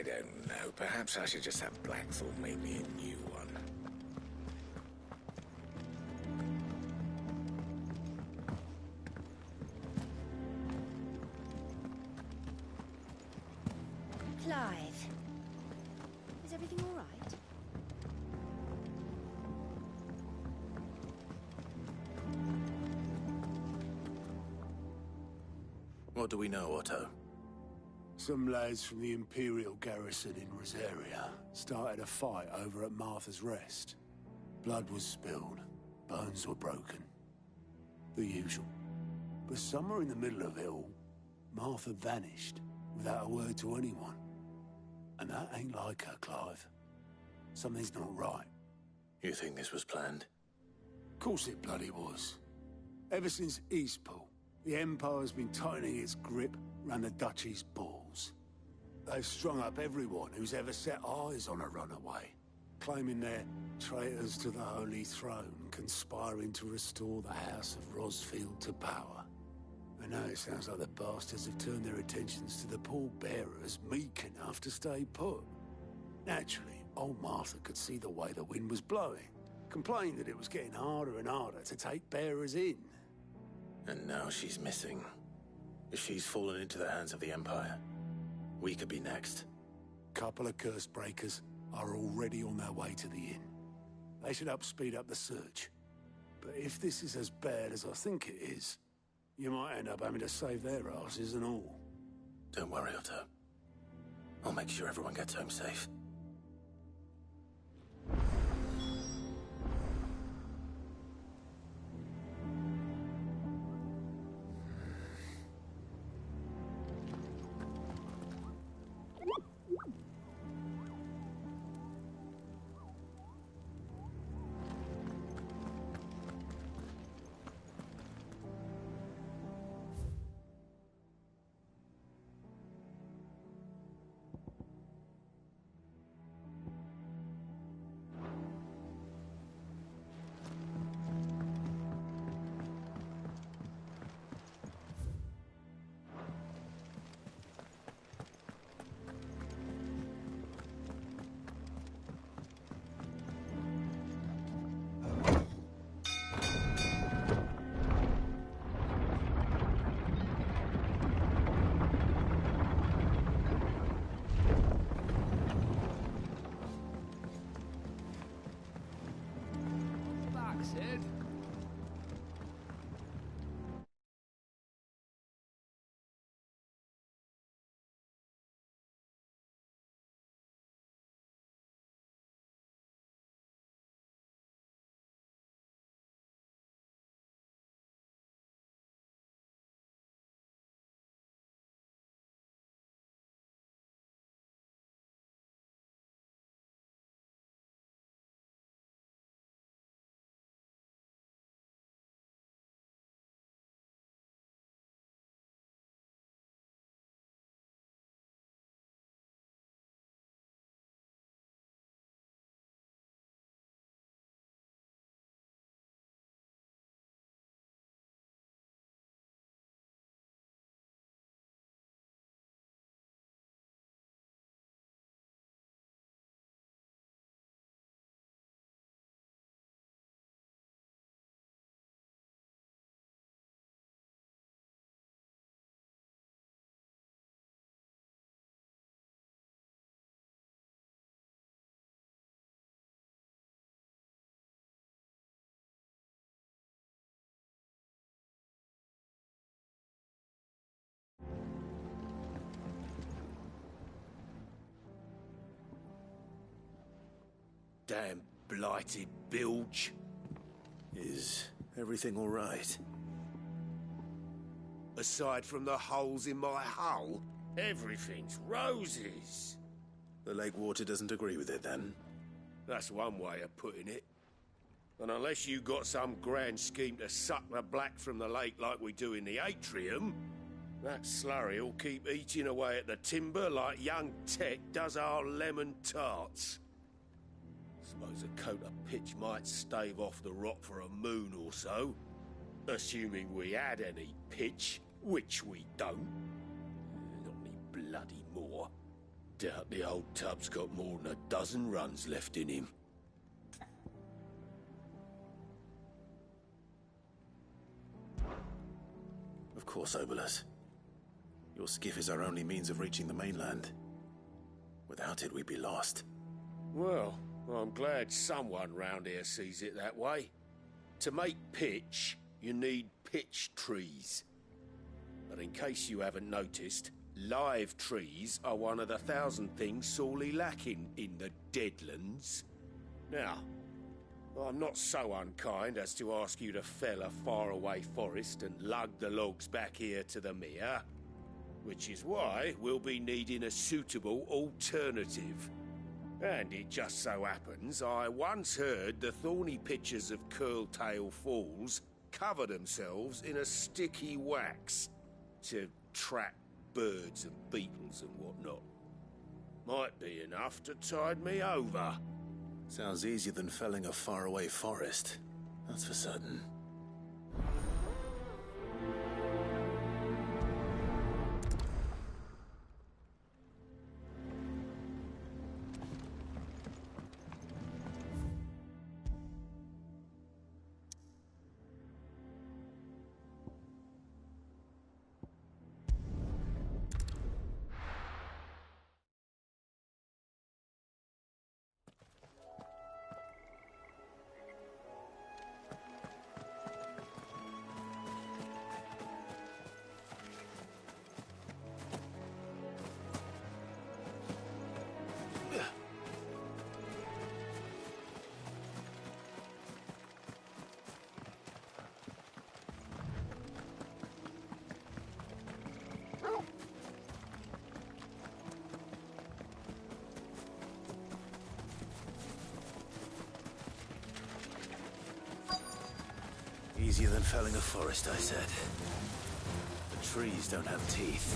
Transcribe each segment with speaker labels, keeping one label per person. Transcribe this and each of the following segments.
Speaker 1: don't know. Perhaps I should just have Blackthorn make me a new one.
Speaker 2: Clive, is everything all right?
Speaker 3: What do we know, Otto?
Speaker 4: Some lads from the Imperial garrison in Rosaria started a fight over at Martha's Rest. Blood was spilled, bones were broken. The usual. But somewhere in the middle of it all, Martha vanished without a word to anyone. And that ain't like her, Clive. Something's not right.
Speaker 3: You think this was planned?
Speaker 4: Of course it bloody was. Ever since Eastpool, the Empire's been tightening its grip round the Duchy's balls. They've strung up everyone who's ever set eyes on a runaway, claiming they're traitors to the Holy Throne, conspiring to restore the House of Rosfield to power. And now it sounds like the bastards have turned their attentions to the pallbearers meek enough to stay put. Naturally, old Martha could see the way the wind was blowing, complained that it was getting harder and harder to take bearers in.
Speaker 3: And now she's missing. If she's fallen into the hands of the Empire, we could be next.
Speaker 4: Couple of curse breakers are already on their way to the inn. They should speed up the search. But if this is as bad as I think it is, you might end up having to save their asses and all.
Speaker 3: Don't worry, Otto. I'll make sure everyone gets home safe.
Speaker 1: Damn blighted bilge.
Speaker 3: Is everything all right?
Speaker 1: Aside from the holes in my hull, everything's roses.
Speaker 3: The lake water doesn't agree with it, then?
Speaker 1: That's one way of putting it. And unless you got some grand scheme to suck the black from the lake like we do in the atrium, that slurry'll keep eating away at the timber like young Tech does our lemon tarts. Suppose a coat of pitch might stave off the rot for a moon or so. Assuming we had any pitch, which we don't. Not any bloody more. Doubt the old tub's got more than a dozen runs left in him.
Speaker 3: Of course, Obolus. Your skiff is our only means of reaching the mainland. Without it, we'd be lost.
Speaker 1: Well, I'm glad someone round here sees it that way. To make pitch, you need pitch trees. But in case you haven't noticed, live trees are one of the 1,000 things sorely lacking in the Deadlands. Now, I'm not so unkind as to ask you to fell a faraway forest and lug the logs back here to the mere, which is why we'll be needing a suitable alternative. And it just so happens I once heard the thorny pitchers of Curltail Falls cover themselves in a sticky wax to trap birds and beetles and whatnot. Might be enough to tide me over.
Speaker 3: Sounds easier than felling a faraway forest. That's for certain. Easier than felling a forest, I said. The trees don't have teeth.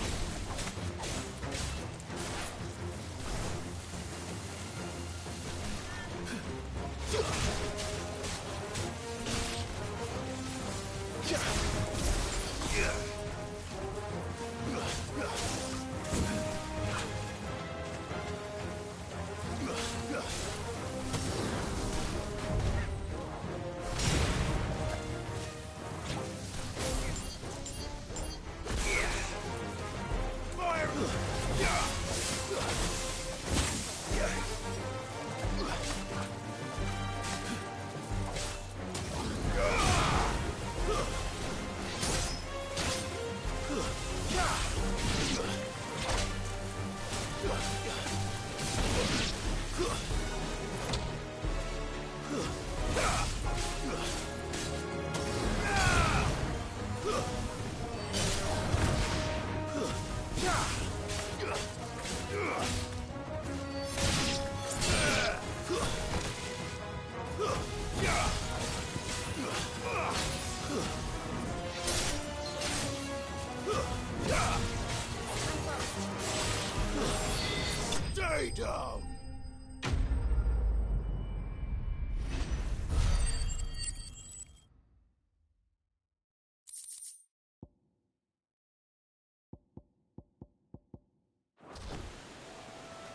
Speaker 4: Stay down!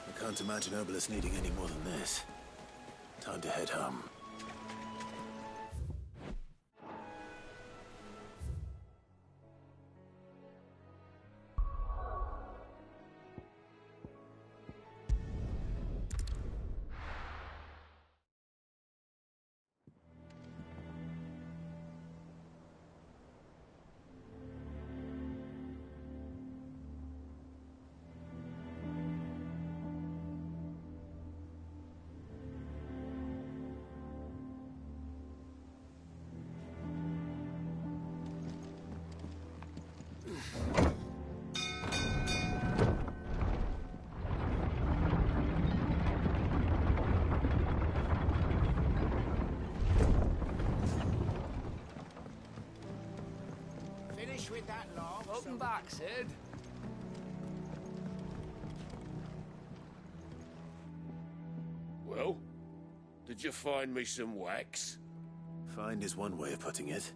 Speaker 3: I can't imagine Obolus needing any more than this. Time to head home.
Speaker 5: Finish with that log.
Speaker 6: Welcome back, Sid.
Speaker 1: Well, did you find me some wax?
Speaker 3: Find is one way of putting it.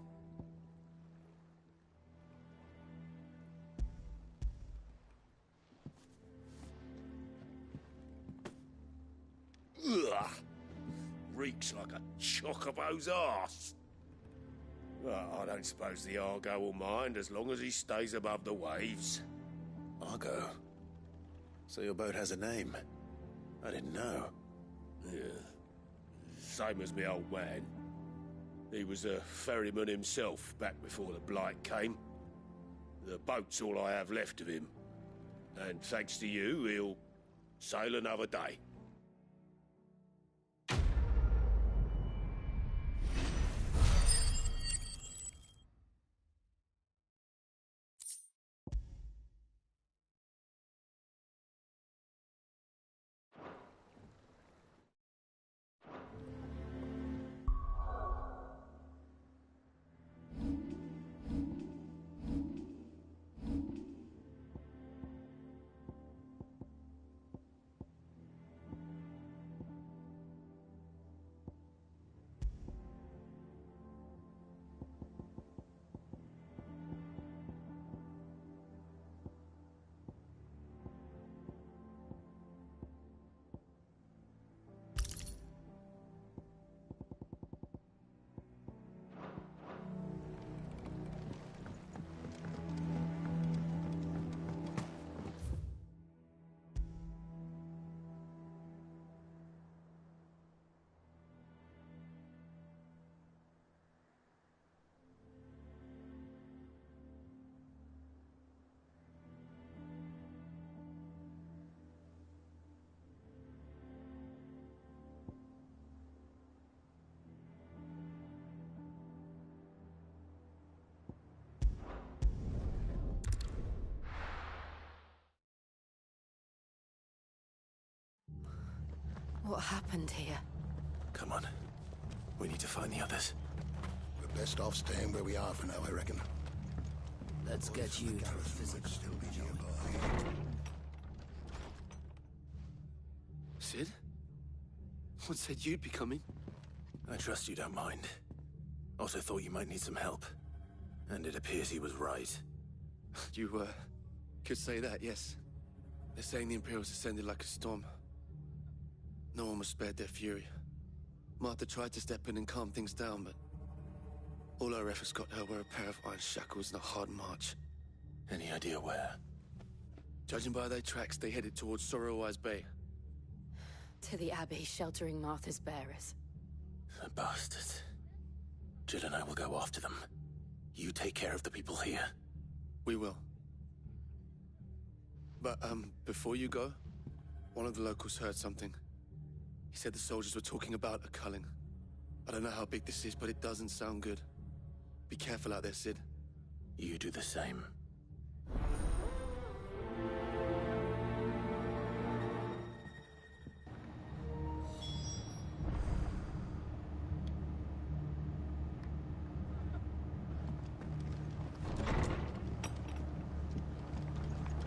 Speaker 1: reeks like a chocobo's arse. Well, I don't suppose the Argo will mind as long as he stays above the waves.
Speaker 3: Argo? So your boat has a name? I didn't know.
Speaker 1: Yeah. Same as me old man. He was a ferryman himself back before the Blight came. The boat's all I have left of him. And thanks to you, he'll sail another day.
Speaker 5: What happened here?
Speaker 3: Come on. We need to find the others.
Speaker 6: We're best off staying where we are for now, I reckon.
Speaker 7: Let's get you to the physics.
Speaker 6: Still be nearby.
Speaker 7: Sid? What said you'd be coming?
Speaker 3: I trust you don't mind. Also thought you might need some help. And it appears he was right.
Speaker 7: You, could say that, yes. They're saying the Imperials descended like a storm. No one was spared their fury. Martha tried to step in and calm things down, but all her efforts got her were a pair of iron shackles and a hard march.
Speaker 3: Any idea where?
Speaker 7: Judging by their tracks, they headed towards Sorrowwise Bay.
Speaker 5: To the Abbey, sheltering Martha's bearers.
Speaker 3: The bastards. Jill and I will go after them. You take care of the people here.
Speaker 7: We will. But, before you go, one of the locals heard something. He said the soldiers were talking about a culling. I don't know how big this is, but it doesn't sound good. Be careful out there, Sid.
Speaker 3: You do the same.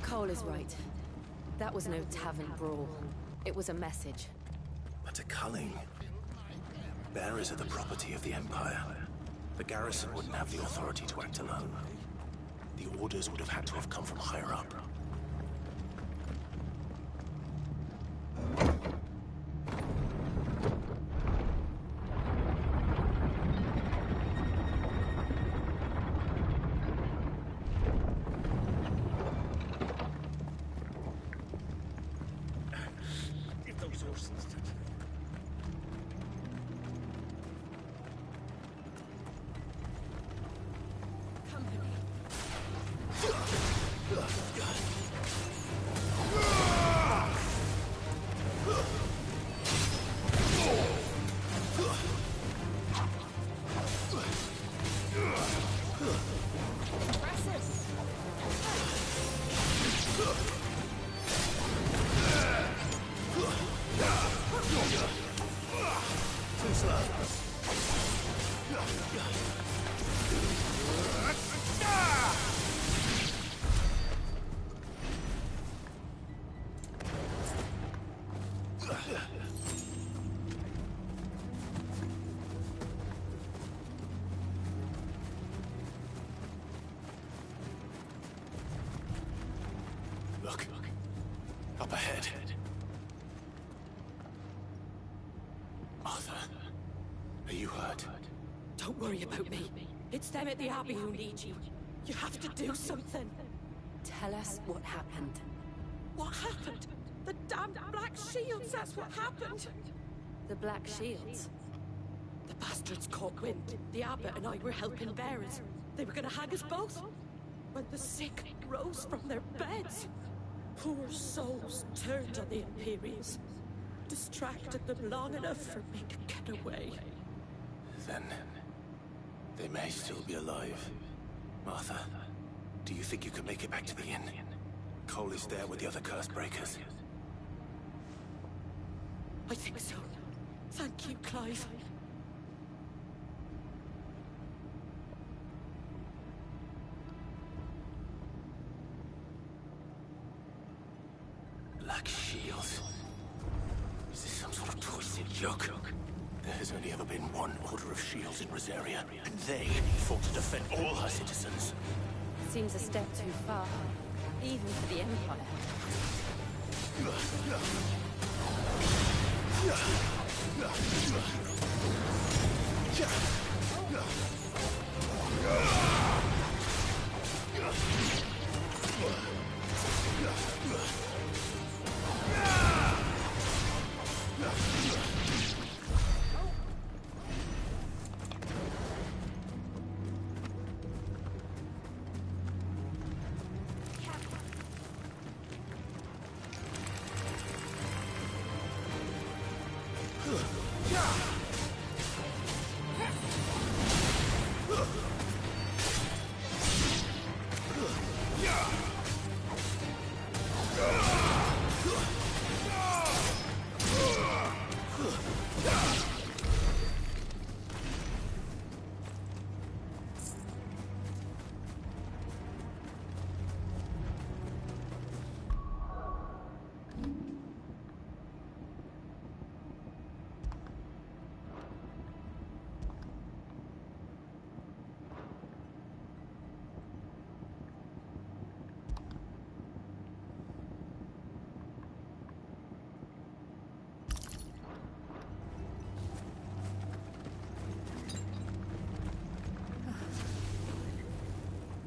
Speaker 5: Cole is right. That was no tavern brawl. It was a message.
Speaker 3: But a culling. Bearers are the property of the Empire. The garrison wouldn't have the authority to act alone. The orders would have had to have come from higher up. Look. Up ahead. Arthur. heard?
Speaker 8: Don't worry about me. It's them at the Abbey who need you. You have to do something.
Speaker 5: Tell us what happened.
Speaker 8: What happened? The damn Black Shields, that's what happened.
Speaker 5: The Black Shields?
Speaker 8: The bastards caught wind. The Abbot and I were helping bearers. They were gonna hang us both. When the sick rose from their beds, poor souls turned on the Imperials. Distracted them long enough for me to get away.
Speaker 3: Then they may still be alive. Martha, do you think you could make it back to the inn? Cole is there with the other curse breakers.
Speaker 8: I think so. Thank you, Clive.
Speaker 3: Black Shields. Is this some sort of twisted joke? There has only ever been one Order of Shields in Rosaria, and they fought to defend all her citizens.
Speaker 5: Seems a step too far, even for the Empire.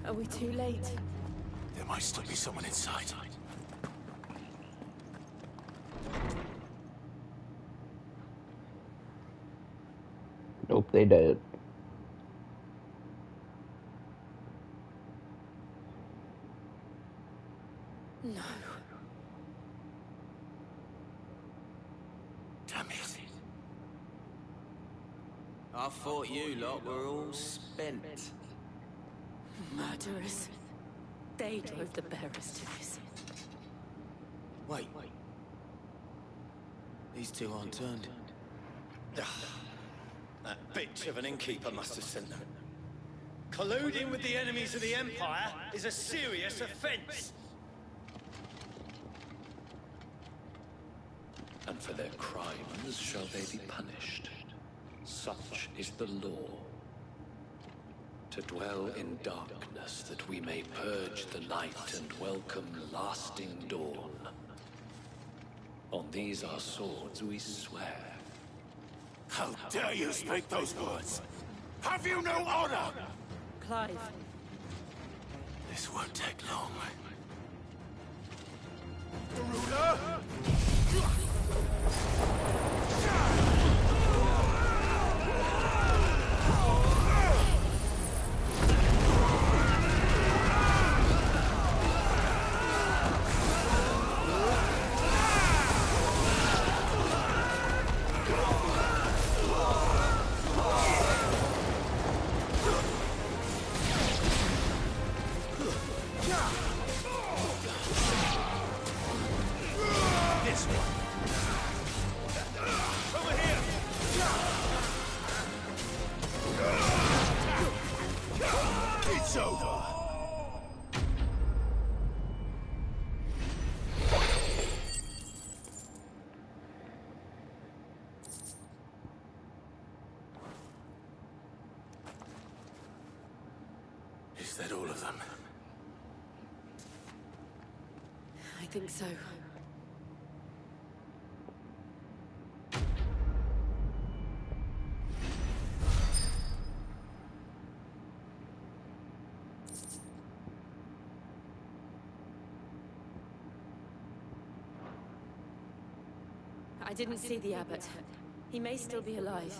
Speaker 5: Are we too late?
Speaker 3: There might still be someone inside.
Speaker 9: Nope, they did.
Speaker 8: No.
Speaker 3: Damn it.
Speaker 10: I thought you lot were all spent.
Speaker 8: Murderers. They drove the bearers to this.
Speaker 10: Wait. These two aren't turned.
Speaker 11: That bitch of an innkeeper must have sent them. Colluding with the enemies of the Empire is a serious offense.
Speaker 12: And for their crimes shall they be punished. Such is the law. To dwell in darkness that we may purge the night and welcome lasting dawn. On these our swords we swear.
Speaker 3: How dare you speak those words? Have you no honor?
Speaker 8: Clive.
Speaker 3: This won't take long.
Speaker 4: Garuda!
Speaker 3: Is that all of them?
Speaker 5: I think so. I didn't see the abbot. He may still be alive.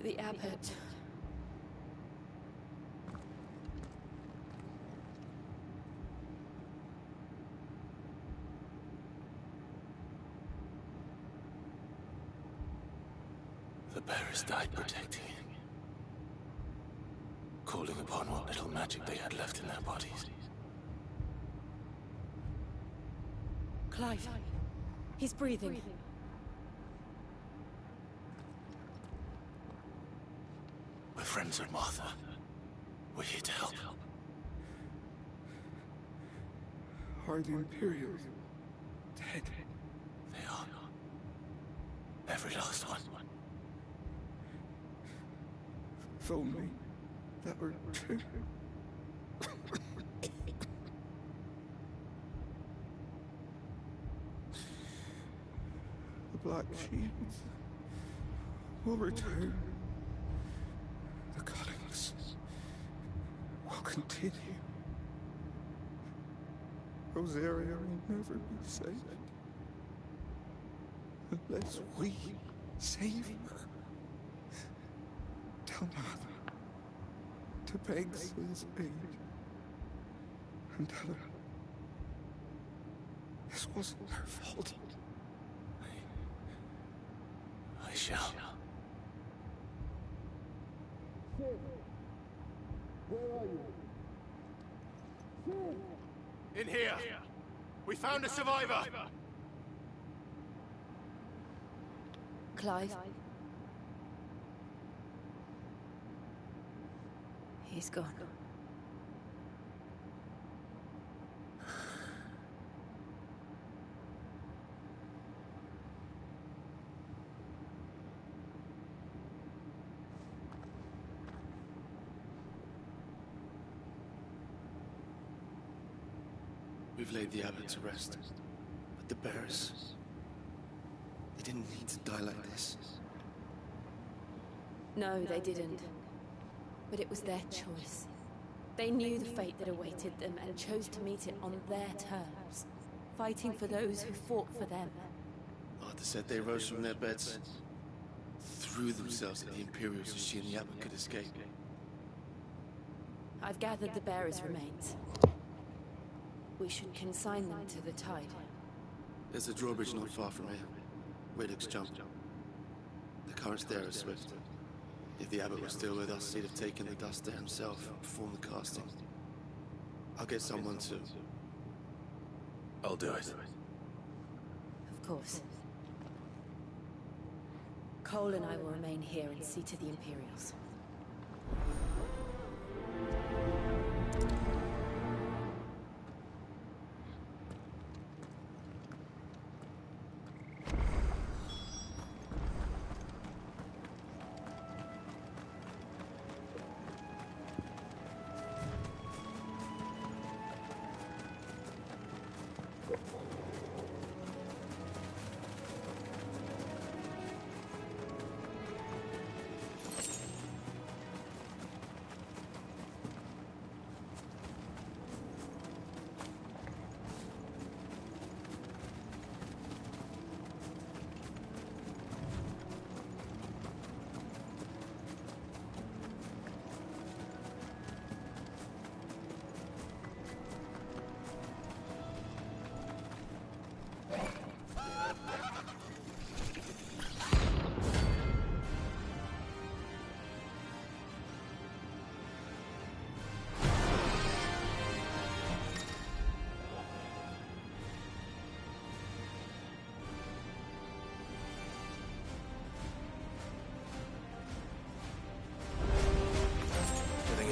Speaker 5: The abbot.
Speaker 3: The bearers died protecting him, calling upon what little magic they had left in their bodies.
Speaker 5: Clive. He's breathing.
Speaker 3: We're friends of Martha. We're here to help.
Speaker 13: Are the Imperials dead?
Speaker 3: They are. Every last one.
Speaker 13: If only that were true. The Black Shields will return. The Cullings will continue. Rosaria will never be saved unless we save her. Tell Martha to beg Sly's aid and tell her this wasn't her fault.
Speaker 3: I shall.
Speaker 1: Where are you? In here. We found a survivor.
Speaker 5: Clive. He's gone.
Speaker 7: We've laid the abbot to rest. But the bearers... they didn't need to die like this.
Speaker 5: No, they didn't. But it was their choice. They knew the fate that awaited them and chose to meet it on their terms, fighting for those who fought for them.
Speaker 7: Martha said they rose from their beds, threw themselves at the Imperials so she and the abbot could escape.
Speaker 5: I've gathered the bearers' remains. We should consign them to the tide.
Speaker 7: There's a drawbridge not far from here. Radix Jump. The currents there are swift. If the abbot was still with us, he'd have taken the dust there himself and performed the casting. I'll get someone to...
Speaker 3: I'll do it.
Speaker 5: Of course. Cole and I will remain here and see to the Imperials.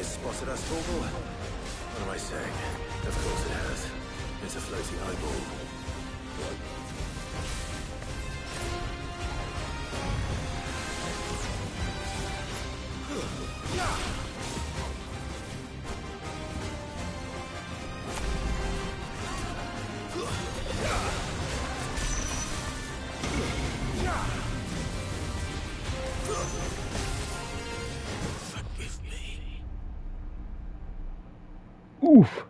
Speaker 3: Spotted us, Torgal? What am I saying? Of course it has. It's a floating eyeball.
Speaker 9: Oof.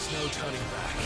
Speaker 3: There's no turning back.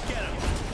Speaker 11: Get him!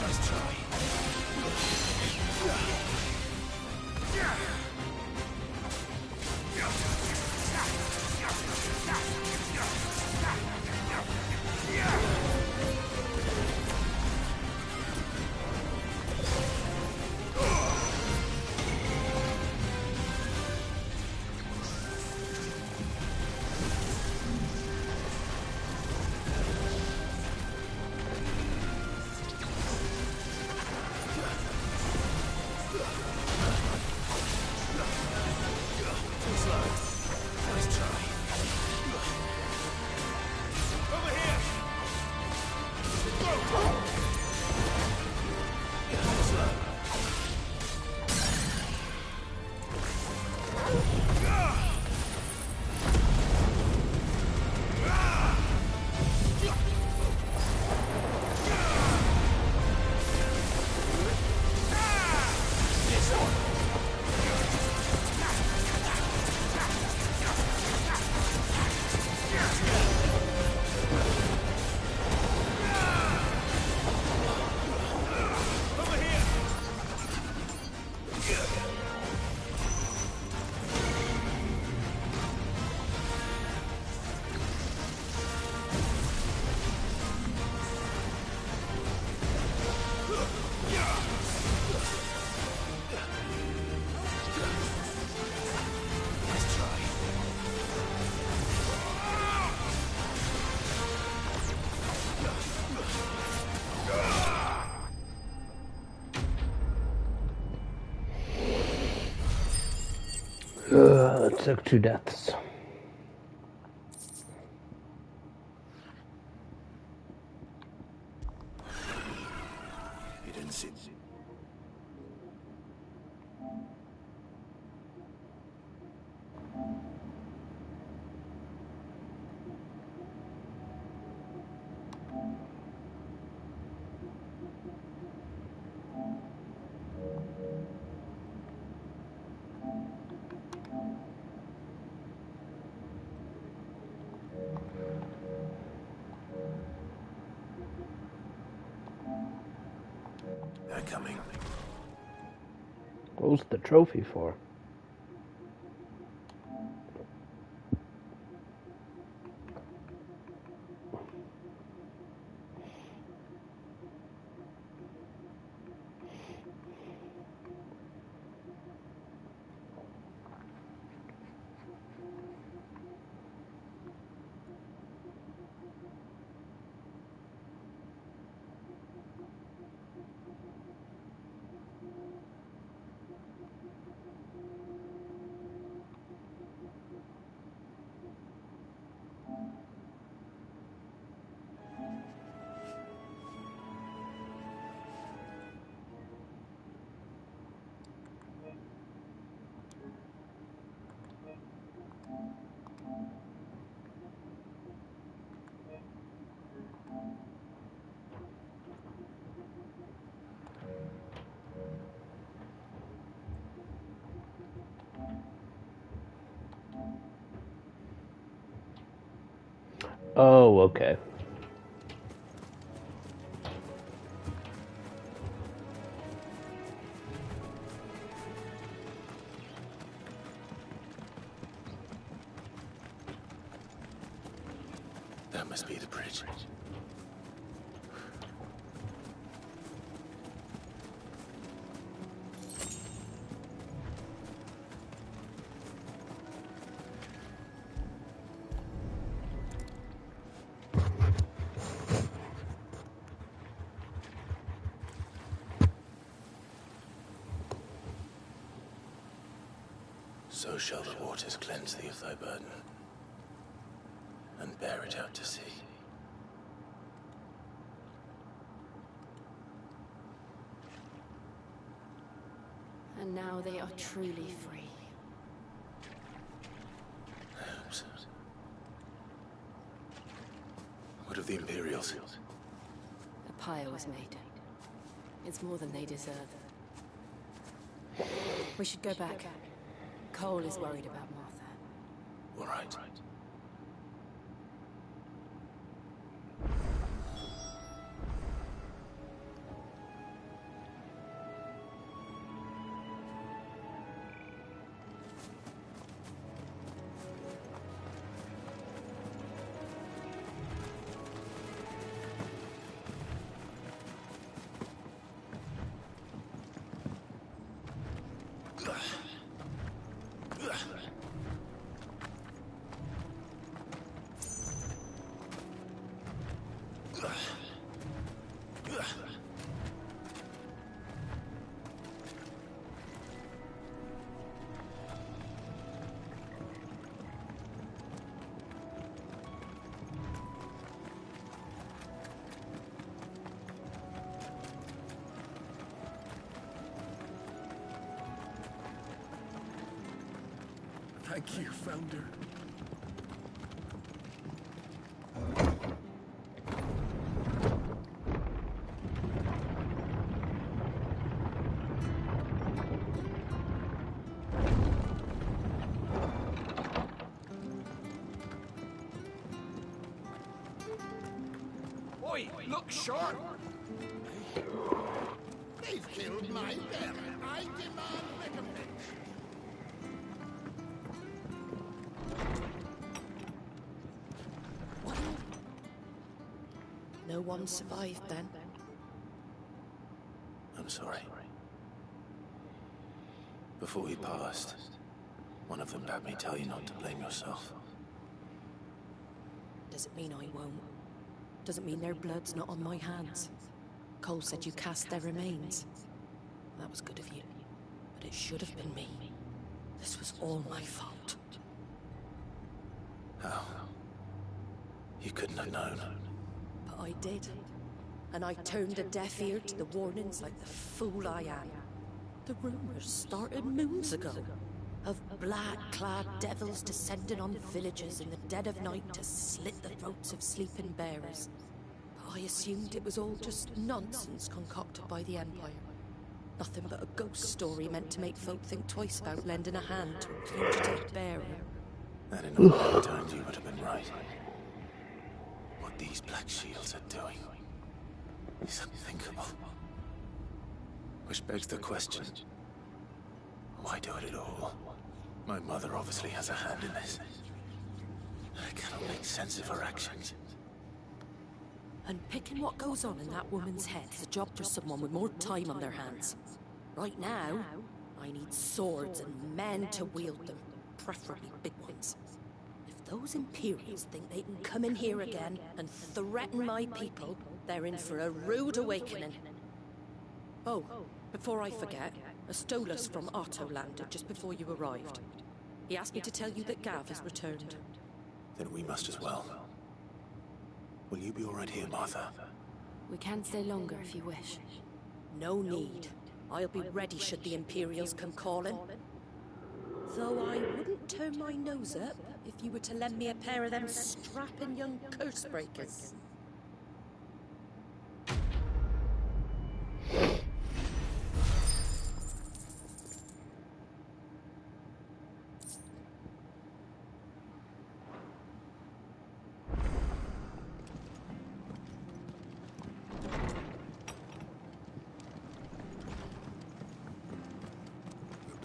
Speaker 3: Nice try.
Speaker 9: Took 2 deaths.
Speaker 3: You didn't see. They're coming.
Speaker 9: What was the trophy for? Oh, okay.
Speaker 3: That must be the bridge. So shall the waters cleanse thee of thy burden, and bear it out to sea.
Speaker 5: And now they are truly free.
Speaker 3: Perhaps. What of the Imperials?
Speaker 5: A pyre was made. It's more than they deserve. We should go back. Cole is worried about Martha.
Speaker 3: All right.
Speaker 4: Thank you, Founder.
Speaker 14: Oi, look sharp!
Speaker 6: They've killed my bearer. I demand recompense.
Speaker 8: No one survived then.
Speaker 3: I'm sorry. Before he passed, one of them bade me tell you not to blame yourself.
Speaker 8: Doesn't mean I won't. Doesn't mean their blood's not on my hands. Cole said you cast their remains. That was good of you. But it should have been me. This was all my fault.
Speaker 3: How? You couldn't have known.
Speaker 8: But I did. And I turned a deaf ear to the warnings like the fool I am. The rumors started moons ago. Of black-clad devils descending on villages in the dead of night to slit the throats of sleeping bearers. But I assumed it was all just nonsense concocted by the Empire. Nothing but a ghost story meant to make folk think twice about lending a hand to a fugitive bearer.
Speaker 3: And in all that time, you would have been right. What these Black Shields are doing is unthinkable. Which begs the question, why do it at all? My mother obviously has a hand in this. I cannot make sense of her actions.
Speaker 8: And picking what goes on in that woman's head is a job for someone with more time on their hands. Right now, I need swords and men to wield them, preferably big ones. If those Imperials think they can come in here again and threaten my people, they're in for a rude awakening. Oh, before I forget, a Stolas from Otto landed just before you arrived. He asked me to tell you that Gav has returned.
Speaker 3: Then we must as well. Will you be all right here, Martha?
Speaker 5: We can stay longer if you wish.
Speaker 8: No need. I'll be ready should the Imperials come calling. Though I wouldn't turn my nose up if you were to lend me a pair of them strapping young curse breakers.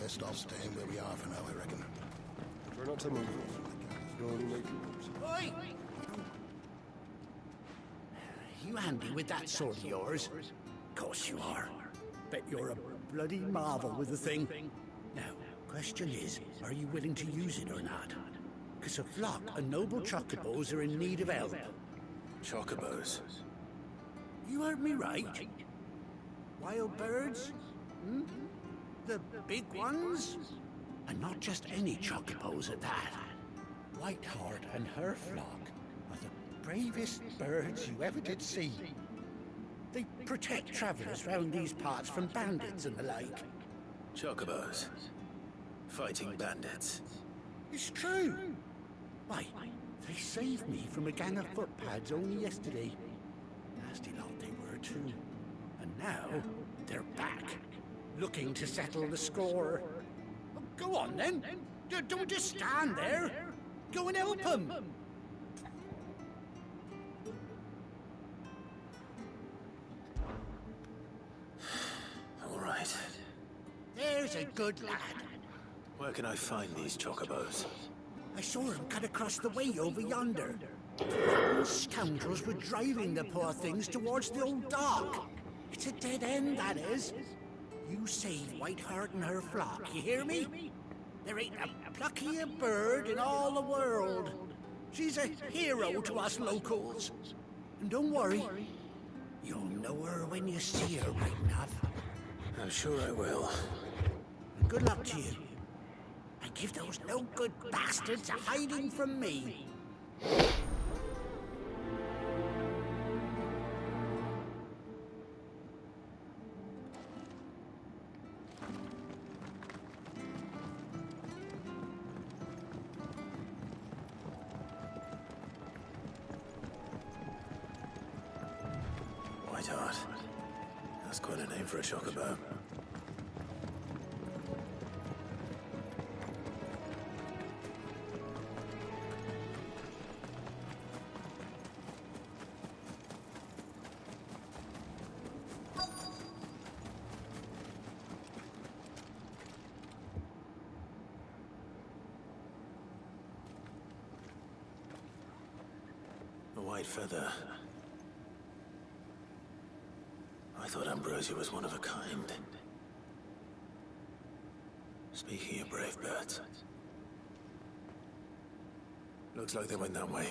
Speaker 6: Best off staying where we are for now, I reckon.
Speaker 1: Try not to move. You'll only make it worse.
Speaker 15: Oi! You handy with that sword of yours? Course you are. Bet you're a bloody marvel with the thing. Now, question is, are you willing to use it or not? Because a flock of noble chocobos are in need of help.
Speaker 3: Chocobos?
Speaker 15: You heard me right. Wild birds? Hmm? The big ones? And not just any chocobos at that. Whiteheart and her flock are the bravest birds you ever did see. They protect travelers round these parts from bandits and the like.
Speaker 3: Chocobos. Fighting bandits.
Speaker 15: It's true. Why, they saved me from a gang of footpads only yesterday. Nasty lot they were too. And now, they're back. Looking to settle the score. Oh, go on then. Don't just stand there. Go and help them.
Speaker 3: All right.
Speaker 15: There's a good lad.
Speaker 3: Where can I find these chocobos?
Speaker 15: I saw him cut across the way over yonder. Those scoundrels were driving the poor things towards the old dock. It's a dead end, that is. You save Whiteheart and her flock, you hear me? There ain't a pluckier bird in all the world. She's a hero to us locals. And don't worry. You'll know her when you see her, right enough.
Speaker 3: I'm sure I will.
Speaker 15: And good luck to you. And give those no-good bastards a hiding from me.
Speaker 3: Whiteheart. That's quite a name for a chocobo. A white feather. I thought Ambrosia was one of a kind. Speaking of brave birds, looks like they went that way.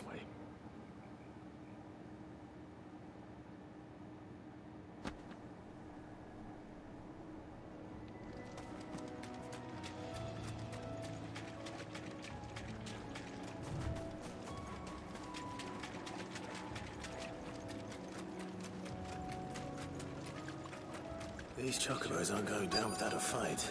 Speaker 3: These chocobos aren't going down without a fight.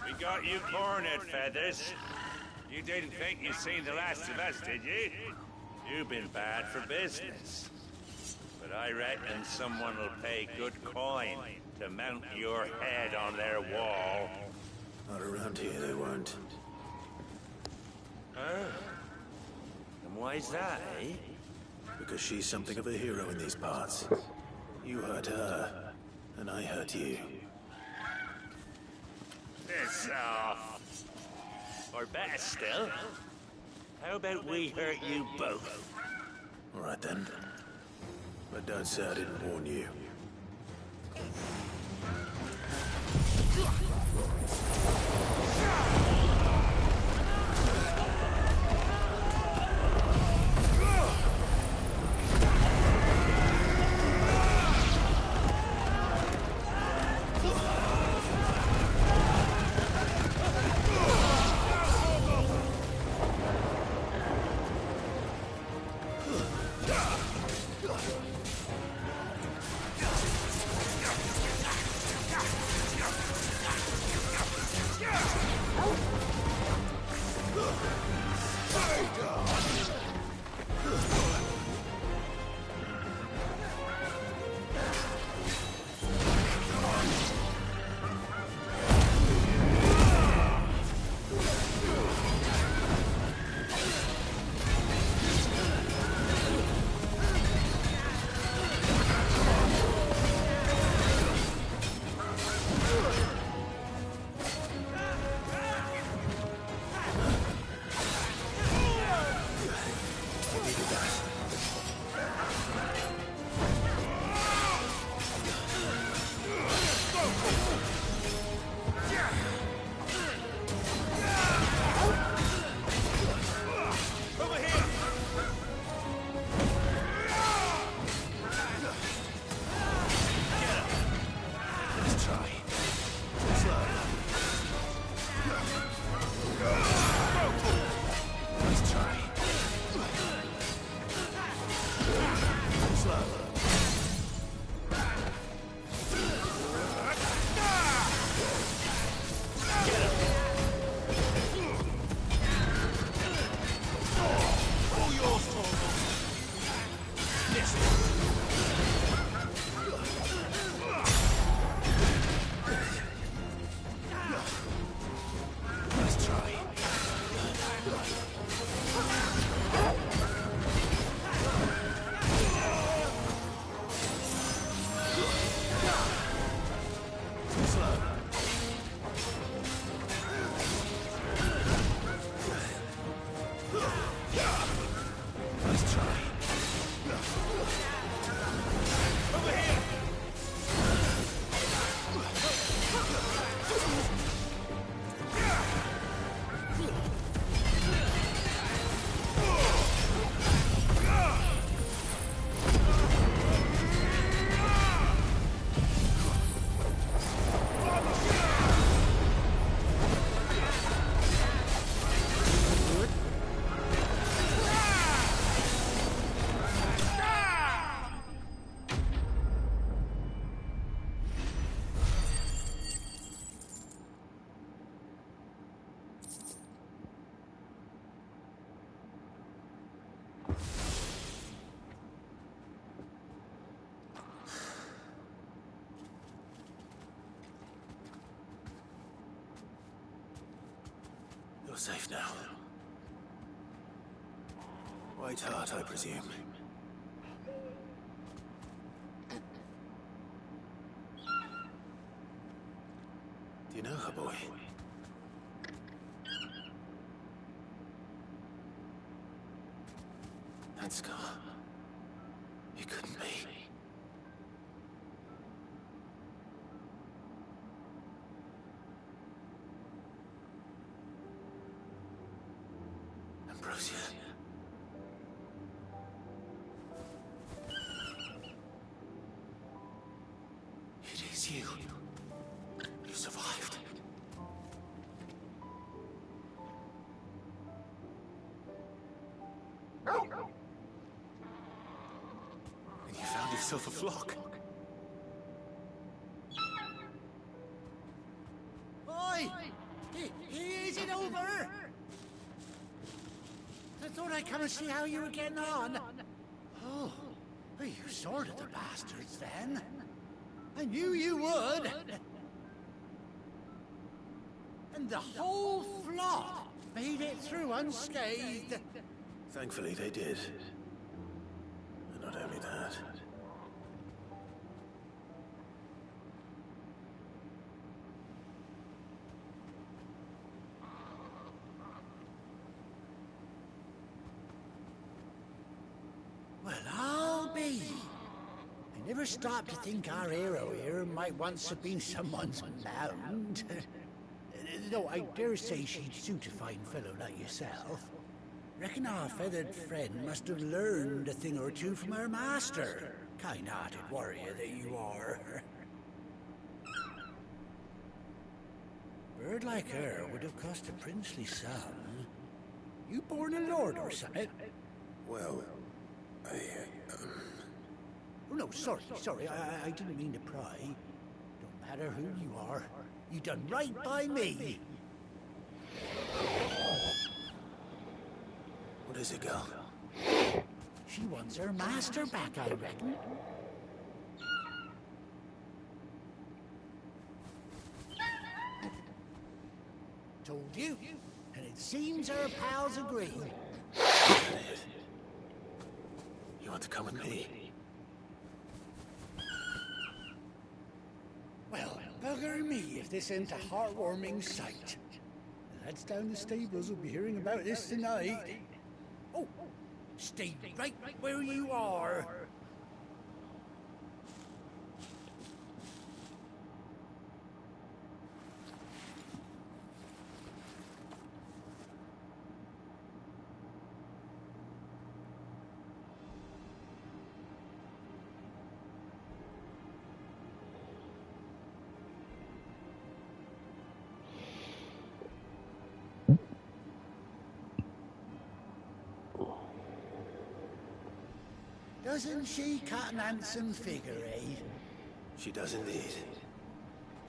Speaker 14: We got you cornered, Feathers. You didn't think you'd seen the last of us, did you? You've been bad for business. But I reckon someone will pay good coin to mount your head on their wall.
Speaker 3: Not around here, they won't.
Speaker 14: Huh? And why's that, eh?
Speaker 3: Because she's something of a hero in these parts. You hurt her, and I hurt you.
Speaker 14: Piss off. Or better still, how about we hurt you both?
Speaker 3: All right then. But don't say I didn't warn you. safe now. White Hart, I presume. Do you know her, boy? That scar. It couldn't be. Ambrosia. It is you. You survived. And you found yourself a flock.
Speaker 15: Oi! Is it over? I thought I'd come and see how you were getting on. Oh, you sorted the bastards then. I knew you would. And the whole flock made it through unscathed.
Speaker 3: Thankfully, they did. And not only that.
Speaker 15: Well, I'll be. I never stopped to think our hero here might once have been someone's mound. Though I dare say she'd suit a fine fellow like yourself. Reckon our feathered friend must have learned a thing or two from her master. Kind-hearted warrior that you are. Bird like her would have cost a princely sum. You born a lord or something?
Speaker 3: Well,
Speaker 15: Oh, no, sorry, I didn't mean to pry. Don't matter who you are. You done right by me.
Speaker 3: What is it, girl?
Speaker 15: She wants her master back, I reckon. Told you, and it seems her pals agree.
Speaker 3: You want to come with me?
Speaker 15: Well, bugger me if this ain't a heartwarming sight. The lads down the stables will be hearing about this tonight. Oh, stay right where you are. Doesn't she cut an handsome figure, eh?
Speaker 3: She does indeed.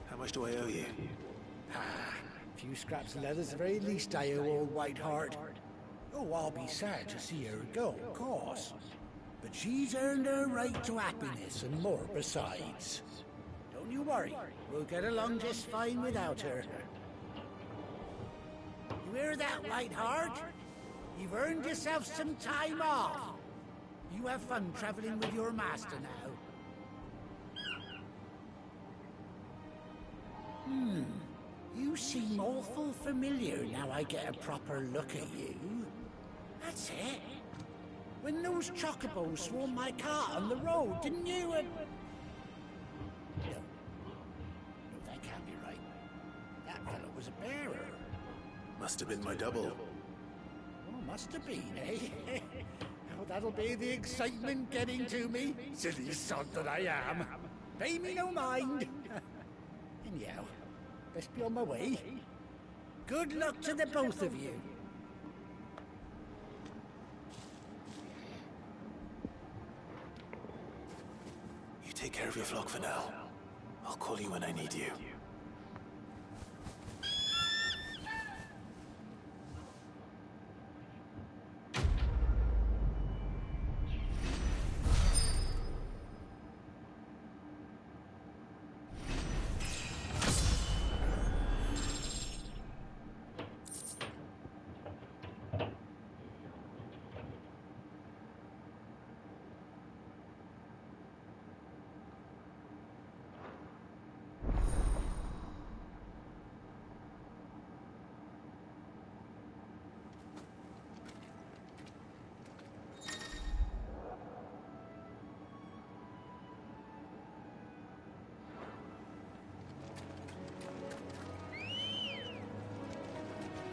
Speaker 3: How much do I owe you?
Speaker 15: A few scraps of leather's the very least I owe old White Hart. Oh, I'll be sad to see her go, of course. But she's earned her right to happiness and more besides. Don't you worry, we'll get along just fine without her. You hear that, White Hart? You've earned yourself some time off. You have fun traveling with your master now. You seem awful familiar now I get a proper look at you. That's it. When those chocobos swarmed my cart on the road, didn't you? No, that can't be right. That fellow was a bearer.
Speaker 3: Must have been my double.
Speaker 15: Oh, must have been, eh? Oh, that'll be the excitement getting to me. Silly sod that I am. Pay me no mind. Anyhow, best be on my way. Good luck to the both of you.
Speaker 3: You take care of your flock for now. I'll call you when I need you.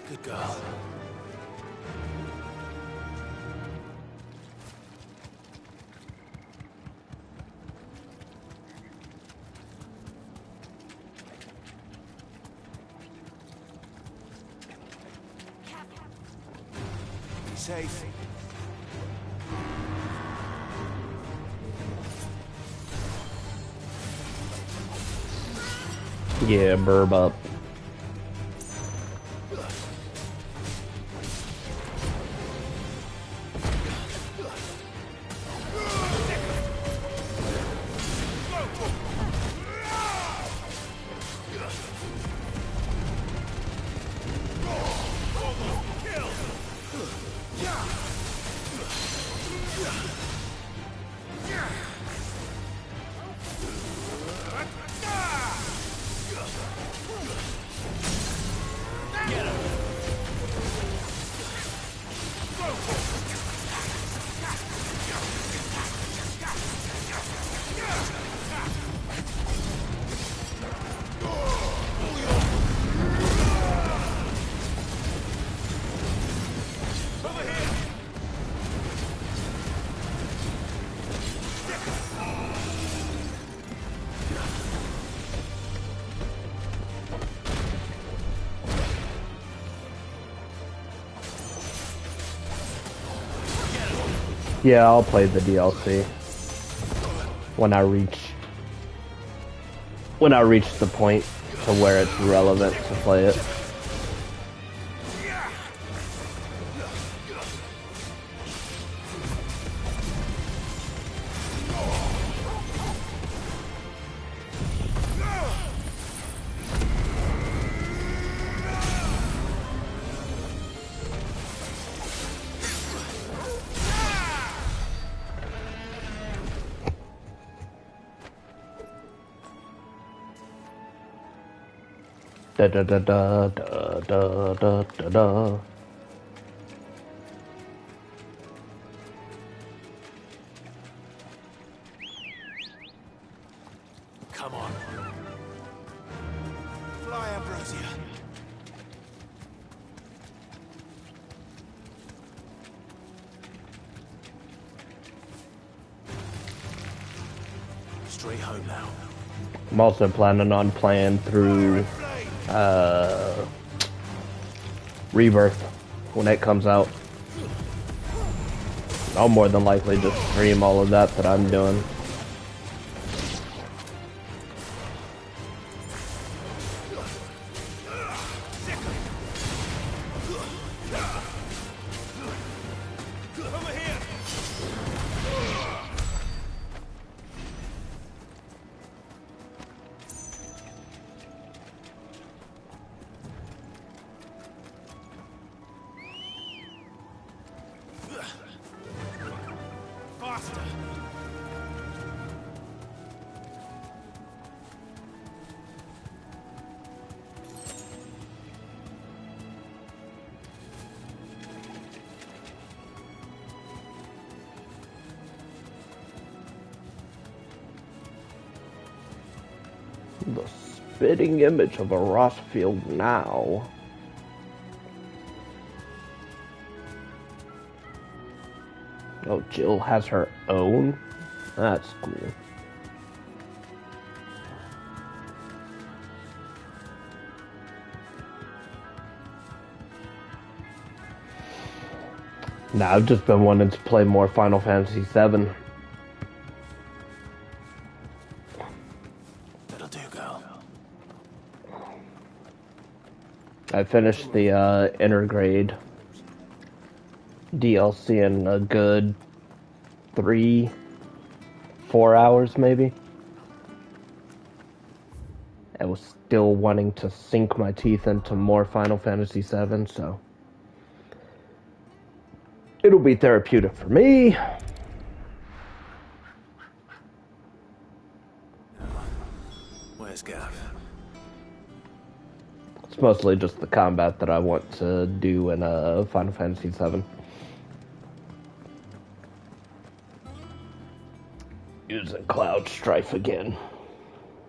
Speaker 3: Good girl.
Speaker 4: Be safe.
Speaker 9: Yeah, burb up. Yeah, I'll play the DLC when I reach the point to where it's relevant to play it. Da da da da da da da da da.
Speaker 3: Come on. Fly, Ambrosia. Straight home now.
Speaker 9: I'm also planning on playing through Rebirth when it comes out. I'll more than likely just stream all of that I'm doing. The spitting image of a Rossfield now. Oh, Jill has her own? That's cool. Nah, I've just been wanting to play more Final Fantasy VII.
Speaker 3: That'll do, girl.
Speaker 9: I finished the Intergrade DLC in a good 3-4 hours, maybe. I was still wanting to sink my teeth into more Final Fantasy VII, so it'll be therapeutic for me.
Speaker 3: Where's Gav?
Speaker 9: It's mostly just the combat that I want to do in Final Fantasy VII. Using Cloud Strife again.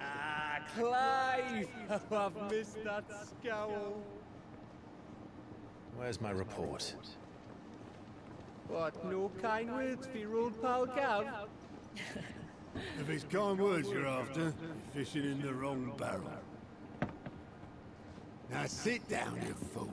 Speaker 16: Ah, Clive! Oh, I've missed that scowl.
Speaker 3: Where's my report?
Speaker 15: What, no kind words for your old pal Gav?
Speaker 4: If it's kind words you're after, you're fishing in the wrong barrel. Now sit down, you fool.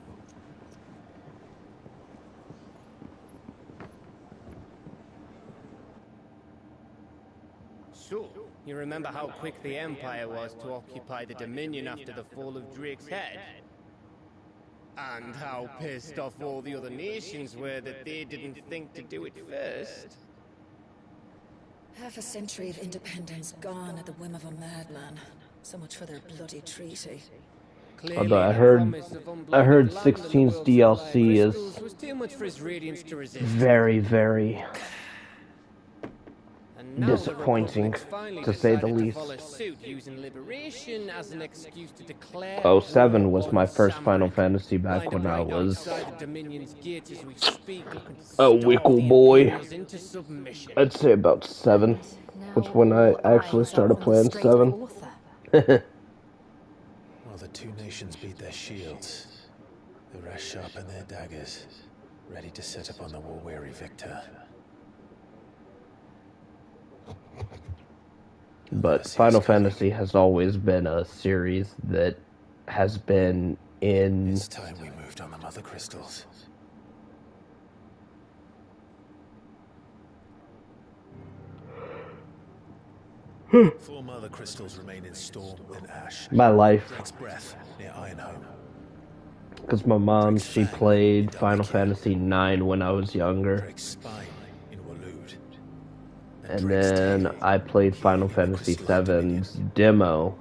Speaker 16: So, you remember how quick the Empire was to occupy the Dominion after the fall of Drake's head? And how pissed off all the other nations were that they didn't think to do it first?
Speaker 17: Half a century of independence gone at the whim of a madman. So much for their bloody treaty.
Speaker 9: Although I heard 16's DLC is very, very disappointing, to say the least. 07 was my first Final Fantasy back when I was a wickle boy. I'd say about 7. That's when I actually started playing 7.
Speaker 3: Well, the two nations beat their shields. The rest sharpen their daggers, ready to set upon the war-weary victor.
Speaker 9: But Final Fantasy has always been a series that has been in...
Speaker 3: It's time we moved on the Mother Crystals. Four Mother Crystals remain in Storm and Ash.
Speaker 9: My life.
Speaker 3: Drake's Breath, near Ironhome.
Speaker 9: Because my mom, she played Final Fantasy 9 when I was younger.
Speaker 3: Drake's Spine in Waloed.
Speaker 9: And then I played Final Fantasy VII's demo.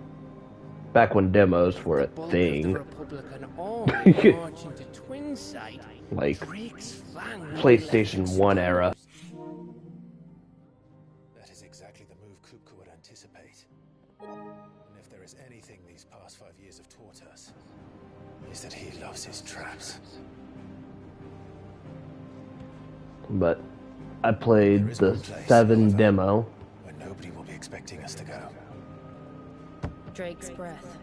Speaker 9: Back when demos were a thing. Like, PlayStation 1 era.
Speaker 3: That is exactly the move Kupka would anticipate. And if there is anything these past 5 years have taught us, is that he loves his traps.
Speaker 9: But I played the 7 demo.
Speaker 3: Where nobody will be expecting us to go.
Speaker 17: Drake's Breath.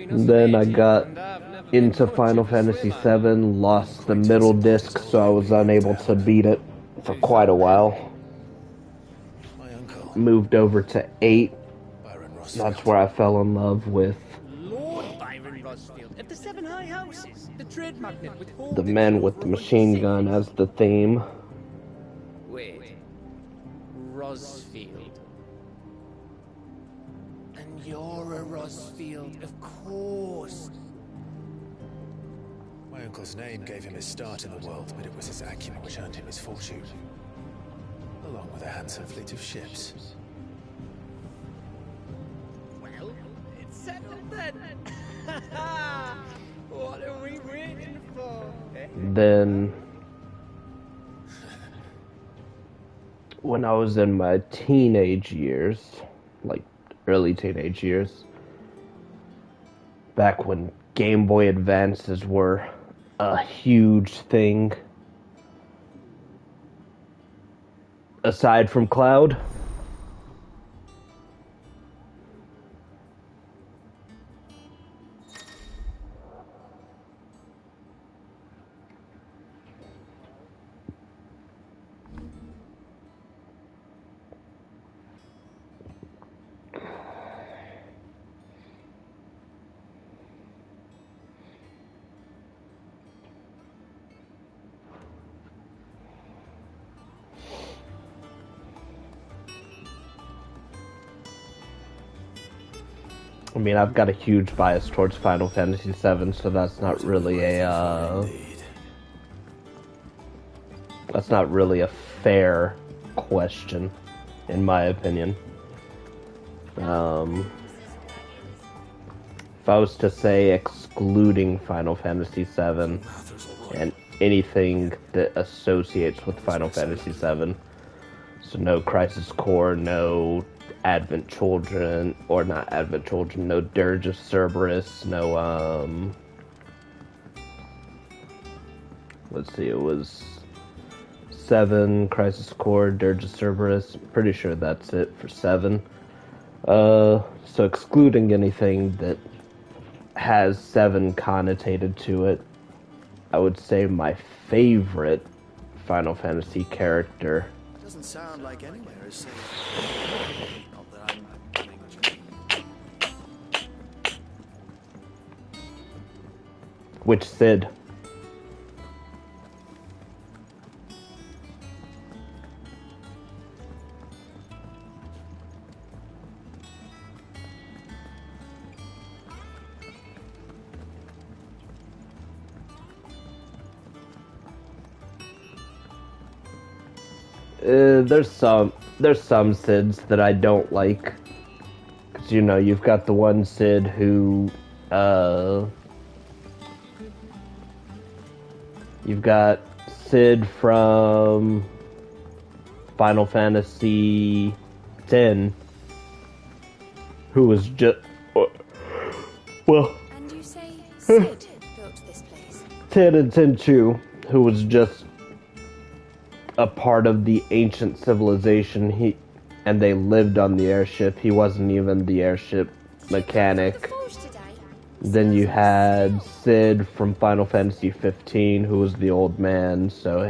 Speaker 9: Then I got into Final Fantasy VII, lost the middle disc, so I was unable to beat it for quite a while. Moved over to 8. That's where I fell in love with
Speaker 16: Lord Byron Rosfield of the Seven High Houses, the trade magnate with all
Speaker 9: the men with the machine gun as the theme.
Speaker 16: Wait, Rosfield. And you're a Rosfield, of course.
Speaker 3: My uncle's name gave him his start in the world, but it was his acumen which earned him his fortune. Along with a handsome fleet of ships.
Speaker 16: Well, it's settled then. What are we waiting for?
Speaker 9: Then, when I was in my teenage years, like early teenage years, back when Game Boy Advances were a huge thing, aside from Cloud, I mean, I've got a huge bias towards Final Fantasy VII, so that's not really a, that's not really a fair question, in my opinion. If I was to say excluding Final Fantasy VII and anything that associates with Final Fantasy VII, so no Crisis Core, no Advent Children, or not Advent Children, no Dirge of Cerberus, no, let's see, it was 7, Crisis Core, Dirge of Cerberus, pretty sure that's it for 7. So excluding anything that has 7 connotated to it. I would say my favorite Final Fantasy character.
Speaker 10: Doesn't sound like anywhere is safe. Not that I'm coming
Speaker 9: Which Cid? There's some Cids that I don't like. 'Cause, you know, you've got the one Cid who, you've got Cid from Final Fantasy X, who was just, well,
Speaker 2: And you say Cid built this place?
Speaker 9: 10 and Tenchu, who was just a part of the ancient civilization. And they lived on the airship. He wasn't even the airship mechanic. Then you had Cid from Final Fantasy 15, who was the old man, so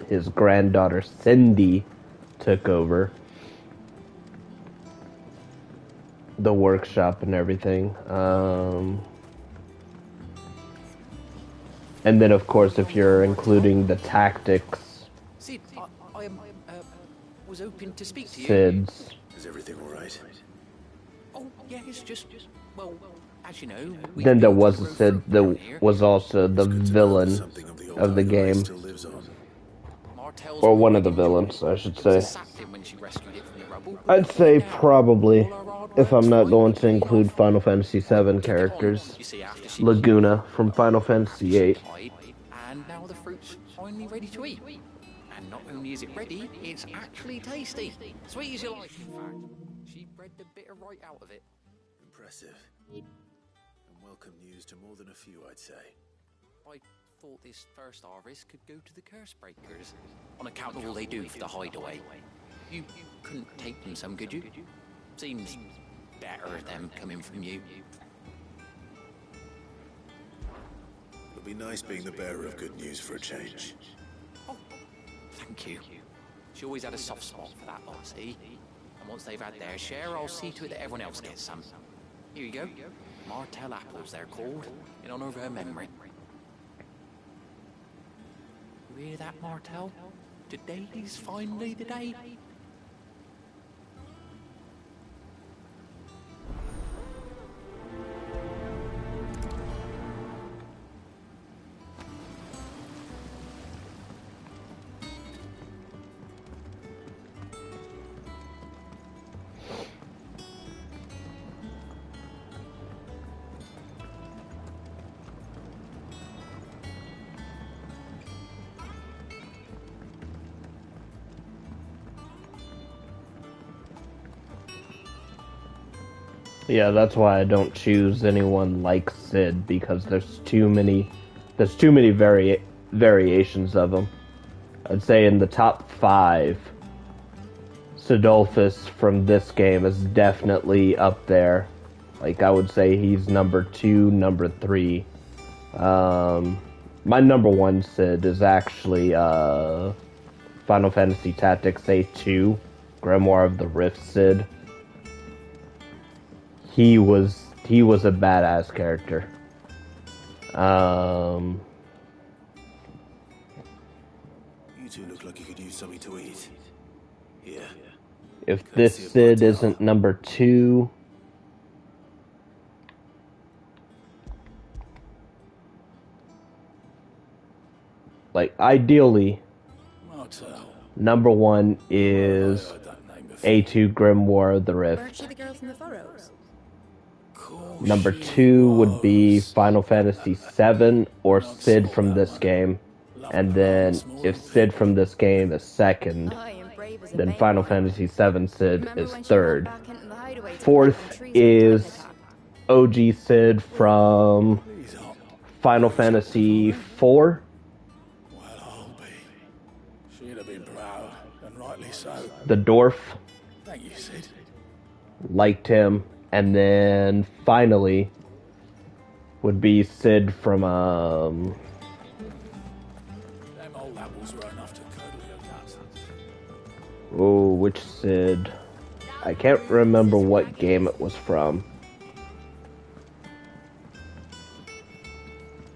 Speaker 9: his granddaughter Cindy took over the workshop and everything. And then, of course, if you're including the tactics,
Speaker 10: Cid, I was hoping to speak to you.
Speaker 9: Cids.
Speaker 3: Is everything all right?
Speaker 10: Oh, yeah, it's just, well, as you know...
Speaker 9: Then there was a Cid that was also the villain of the game. Or one of the villains, I should say. I'd say probably, if I'm not going to include Final Fantasy VII characters, Laguna from Final Fantasy VIII.
Speaker 10: And now the fruit's finally ready to eat. And not only is it ready, it's actually tasty. Sweet as you like, in fact. She bred the bitter right out of it.
Speaker 3: Impressive. And welcome news to more than a few, I'd say.
Speaker 10: I thought this first harvest could go to the Curse Breakers, on account of all they do for the hideaway. You couldn't take them some, could you? Seems better them coming from you.
Speaker 3: It'll be nice being the bearer of good news for a change.
Speaker 10: Thank you. She always had a soft spot for that lot, see? And once they've had their share, I'll see to it that everyone else gets some. Here you go. Martell apples, they're called, in honor of her memory. You hear that, Martell? Today's finally the day.
Speaker 9: Yeah, that's why I don't choose anyone like Cid, because there's too many variations of him. I'd say in the top 5, Cidolfus from this game is definitely up there. Like, I would say he's number 2, number 3. My number 1 Cid is actually Final Fantasy Tactics A2, Grimoire of the Rift Cid. He was a badass character.
Speaker 3: You two look like you could use something to eat. Yeah.
Speaker 9: If this Cid isn't number 2, like, ideally, number 1 is A2 Grimoire of the Rift.
Speaker 2: Weren't she the girl from the Furrows?
Speaker 9: Number 2 would be Final Fantasy VII or Cid from this game. And then, if Cid from this game is second, then Final Fantasy VII Cid is third. 4th is OG Cid from Final Fantasy IV.
Speaker 4: She'd have been proud, and rightly so.
Speaker 9: The Dwarf.
Speaker 4: Thank you, Cid.
Speaker 9: Liked him. And then, finally, would be Sid from
Speaker 4: Them old apples were enough to curdle your guts.
Speaker 9: oh, which Sid? I can't remember what game it was from.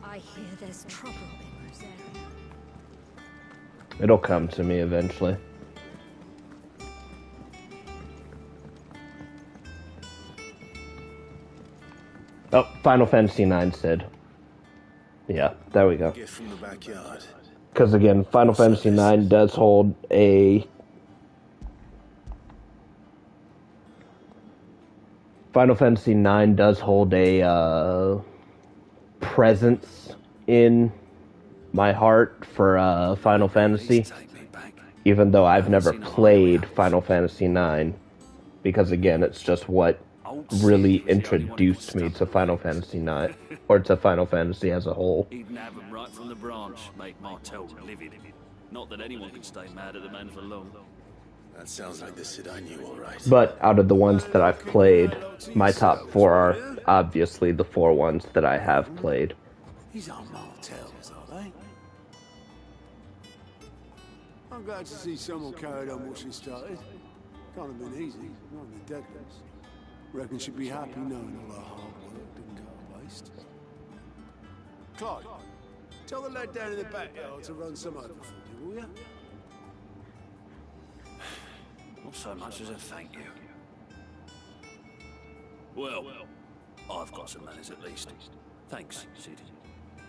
Speaker 17: I hear there's trouble in Rosaria.
Speaker 9: It'll come to me eventually. Oh, Final Fantasy IX, Sid. Yeah, there we go.
Speaker 4: Gift from the backyard.
Speaker 9: Because again, Final Fantasy IX does hold a... Final Fantasy IX does hold a presence in my heart for Final Fantasy. Even though I've never played Final Fantasy IX. Because again, it's just what really introduced me to Final Fantasy IX. Or to Final Fantasy as a whole.
Speaker 18: He'd nab him right from the branch, make Martel livid. Not that anyone can stay mad at the man for long.
Speaker 4: That sounds like the Sid I knew, all right.
Speaker 9: But out of the ones that I've played, my top 4 are obviously the 4 ones that I have played.
Speaker 4: These aren't Martels, are they? I'm glad to see someone carried on what she started. Can't have been easy, not in the deadlifts. Reckon she'd be happy knowing all her hard work didn't go to waste. Clyde, tell the lad down in the backyard to run some over for me, will ya?
Speaker 18: Not so much as a thank you. Well, I've got some manners at least. Thanks, Sid.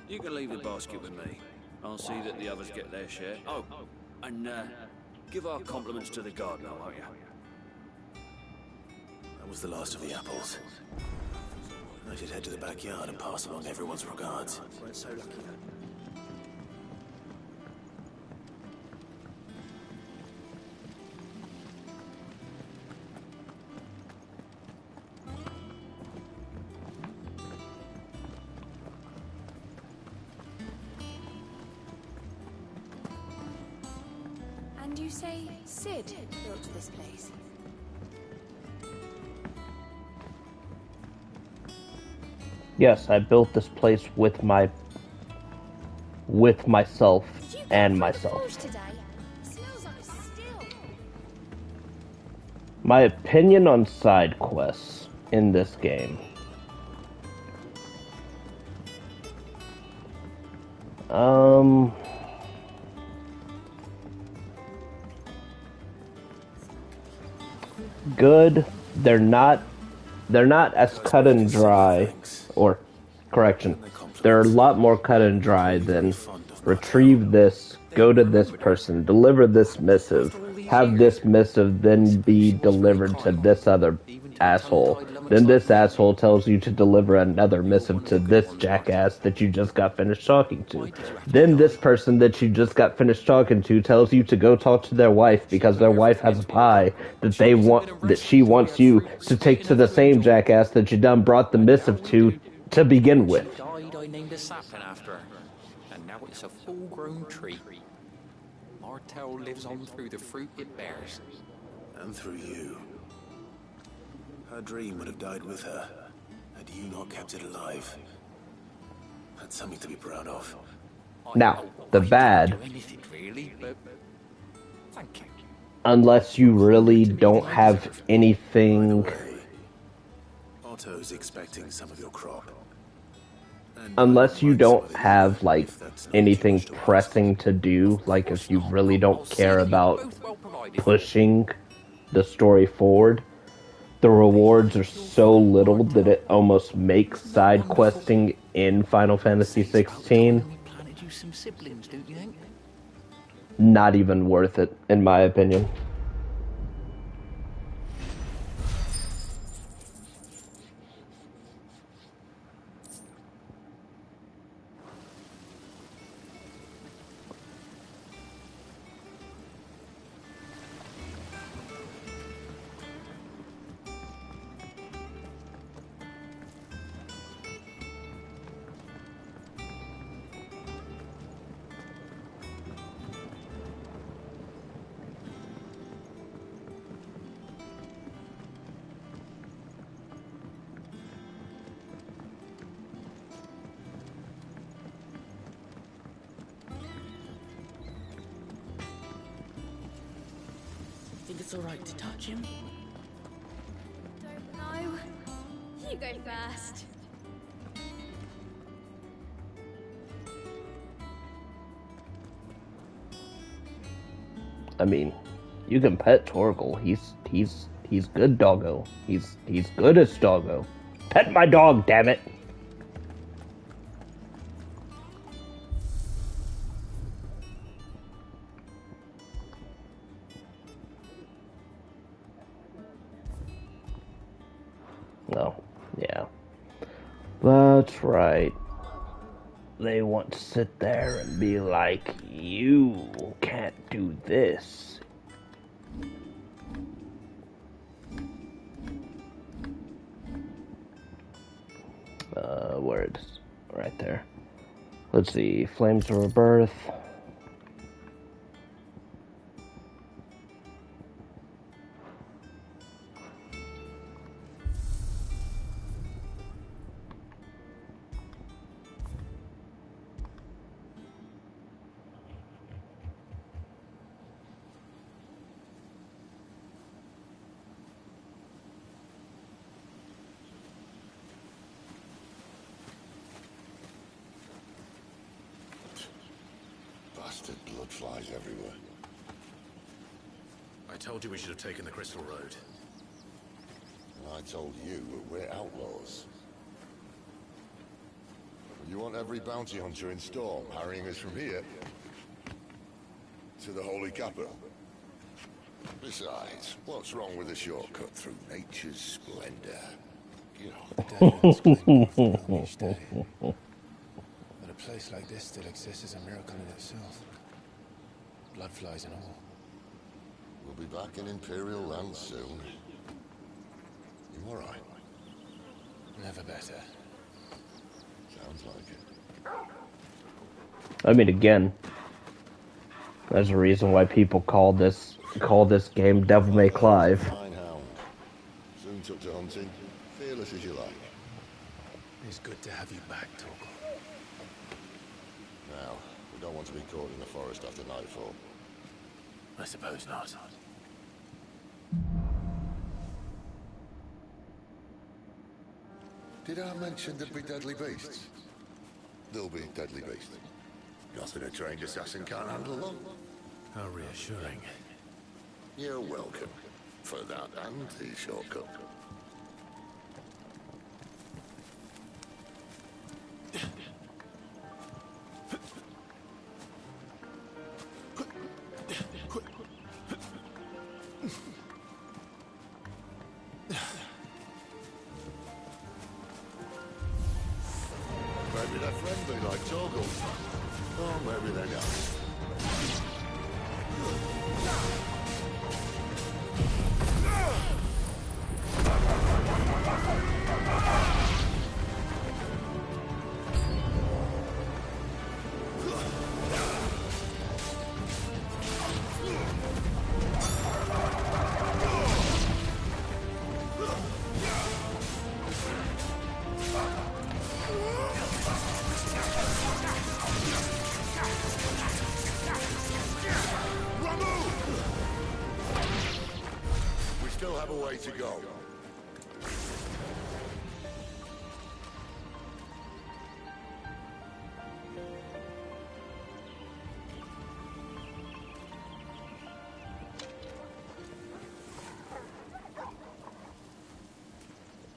Speaker 18: You can leave the basket with me. I'll see that the others get their share. Oh, and give our compliments to the gardener, won't you?
Speaker 4: That was the last of the apples. I should head to the backyard and pass along everyone's regards. Weren't so lucky though.
Speaker 2: And you say Sid built this place?
Speaker 9: Yes, I built this place with myself and myself. My opinion on side quests in this game. Good. They're not as cut and dry, or correction, they're a lot more cut and dry than retrieve this, go to this person, deliver this missive, have this missive then be delivered to this other asshole. Then this asshole tells you to deliver another missive to this jackass that you just got finished talking to. Then this person that you just got finished talking to tells you to go talk to their wife because their wife has a pie that she wants you to take to the same jackass that you done brought the missive to begin with.
Speaker 10: I named a sapling after her, and now it's a full-grown tree. Martel lives on through the fruit it bears.
Speaker 4: And through you. Her dream would have died with her, had you not kept it alive. That's something to be proud of.
Speaker 9: Now, the bad,
Speaker 10: Really, but thank you.
Speaker 9: unless you really don't have anything,
Speaker 4: Otto's expecting some of your crop.
Speaker 9: unless you don't have like anything pressing to do, like if you really don't care about pushing the story forward, the rewards are so little that it almost makes side questing in Final Fantasy 16
Speaker 10: Planted you some siblings, don't you think?
Speaker 9: not even worth it, in my opinion.
Speaker 8: it's all right to touch him?
Speaker 2: Don't know. You go first.
Speaker 9: I mean, you can pet Torgal. He's good, doggo. He's good as doggo. Pet my dog, damn it. No, yeah. That's right. They want to sit there and be like, you can't do this. Where it's right there. Let's see, Flames of Rebirth.
Speaker 19: Bastard blood flies everywhere.
Speaker 3: I told you we should have taken the Crystal Road.
Speaker 19: And I told you that we're outlaws. You want every bounty hunter in Storm harrying us from here to the Holy Capital? Besides, what's wrong with a shortcut through nature's splendor? Get off.
Speaker 3: But a place like this still exists is a miracle in itself. Blood flies and all.
Speaker 19: We'll be back in Imperial land soon. You all right?
Speaker 3: Never better.
Speaker 19: Sounds like it.
Speaker 9: I mean, again, there's a reason why people call this game Devil May Cry.
Speaker 19: Fine hound. Soon took to hunting. Fearless as you like.
Speaker 3: It's good to have you back, Torgal.
Speaker 19: Now, we don't want to be caught in the forest after nightfall.
Speaker 3: I suppose not.
Speaker 19: Did I mention there'd be deadly beasts? There'll be deadly beasts. Nothing a trained assassin can't handle them.
Speaker 3: How reassuring.
Speaker 19: You're welcome. For that and the shortcut. Maybe they're friendly like Torgal. Or maybe they're not. We still have a way to go.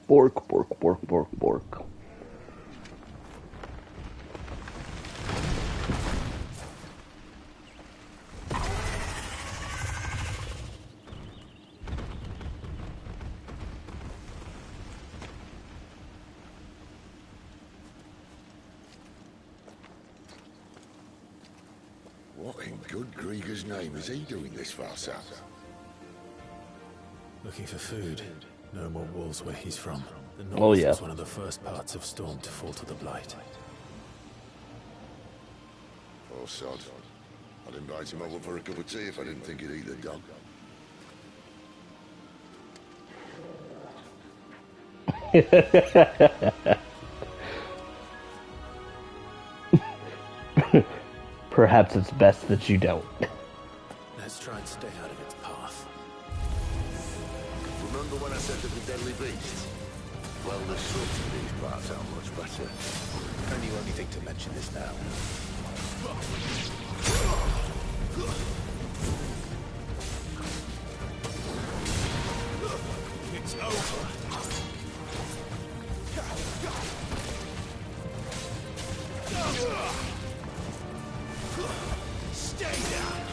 Speaker 9: Bork, bork, bork, bork, bork.
Speaker 19: What in good Grieger's name is he doing this far south?
Speaker 3: Looking for food. No more wolves where he's from. The north
Speaker 9: Oh, yeah.
Speaker 3: was one of the first parts of Storm to fall to the Blight.
Speaker 19: Poor sod. I'd invite him over for a cup of tea if I didn't think he'd eat the dog.
Speaker 9: Perhaps it's best that you don't.
Speaker 3: Let's try and stay out of its path.
Speaker 19: Remember when I said that the deadly beasts? Well, the sorts in these parts are much better. And you only think to mention this now.
Speaker 1: It's over. Stay down.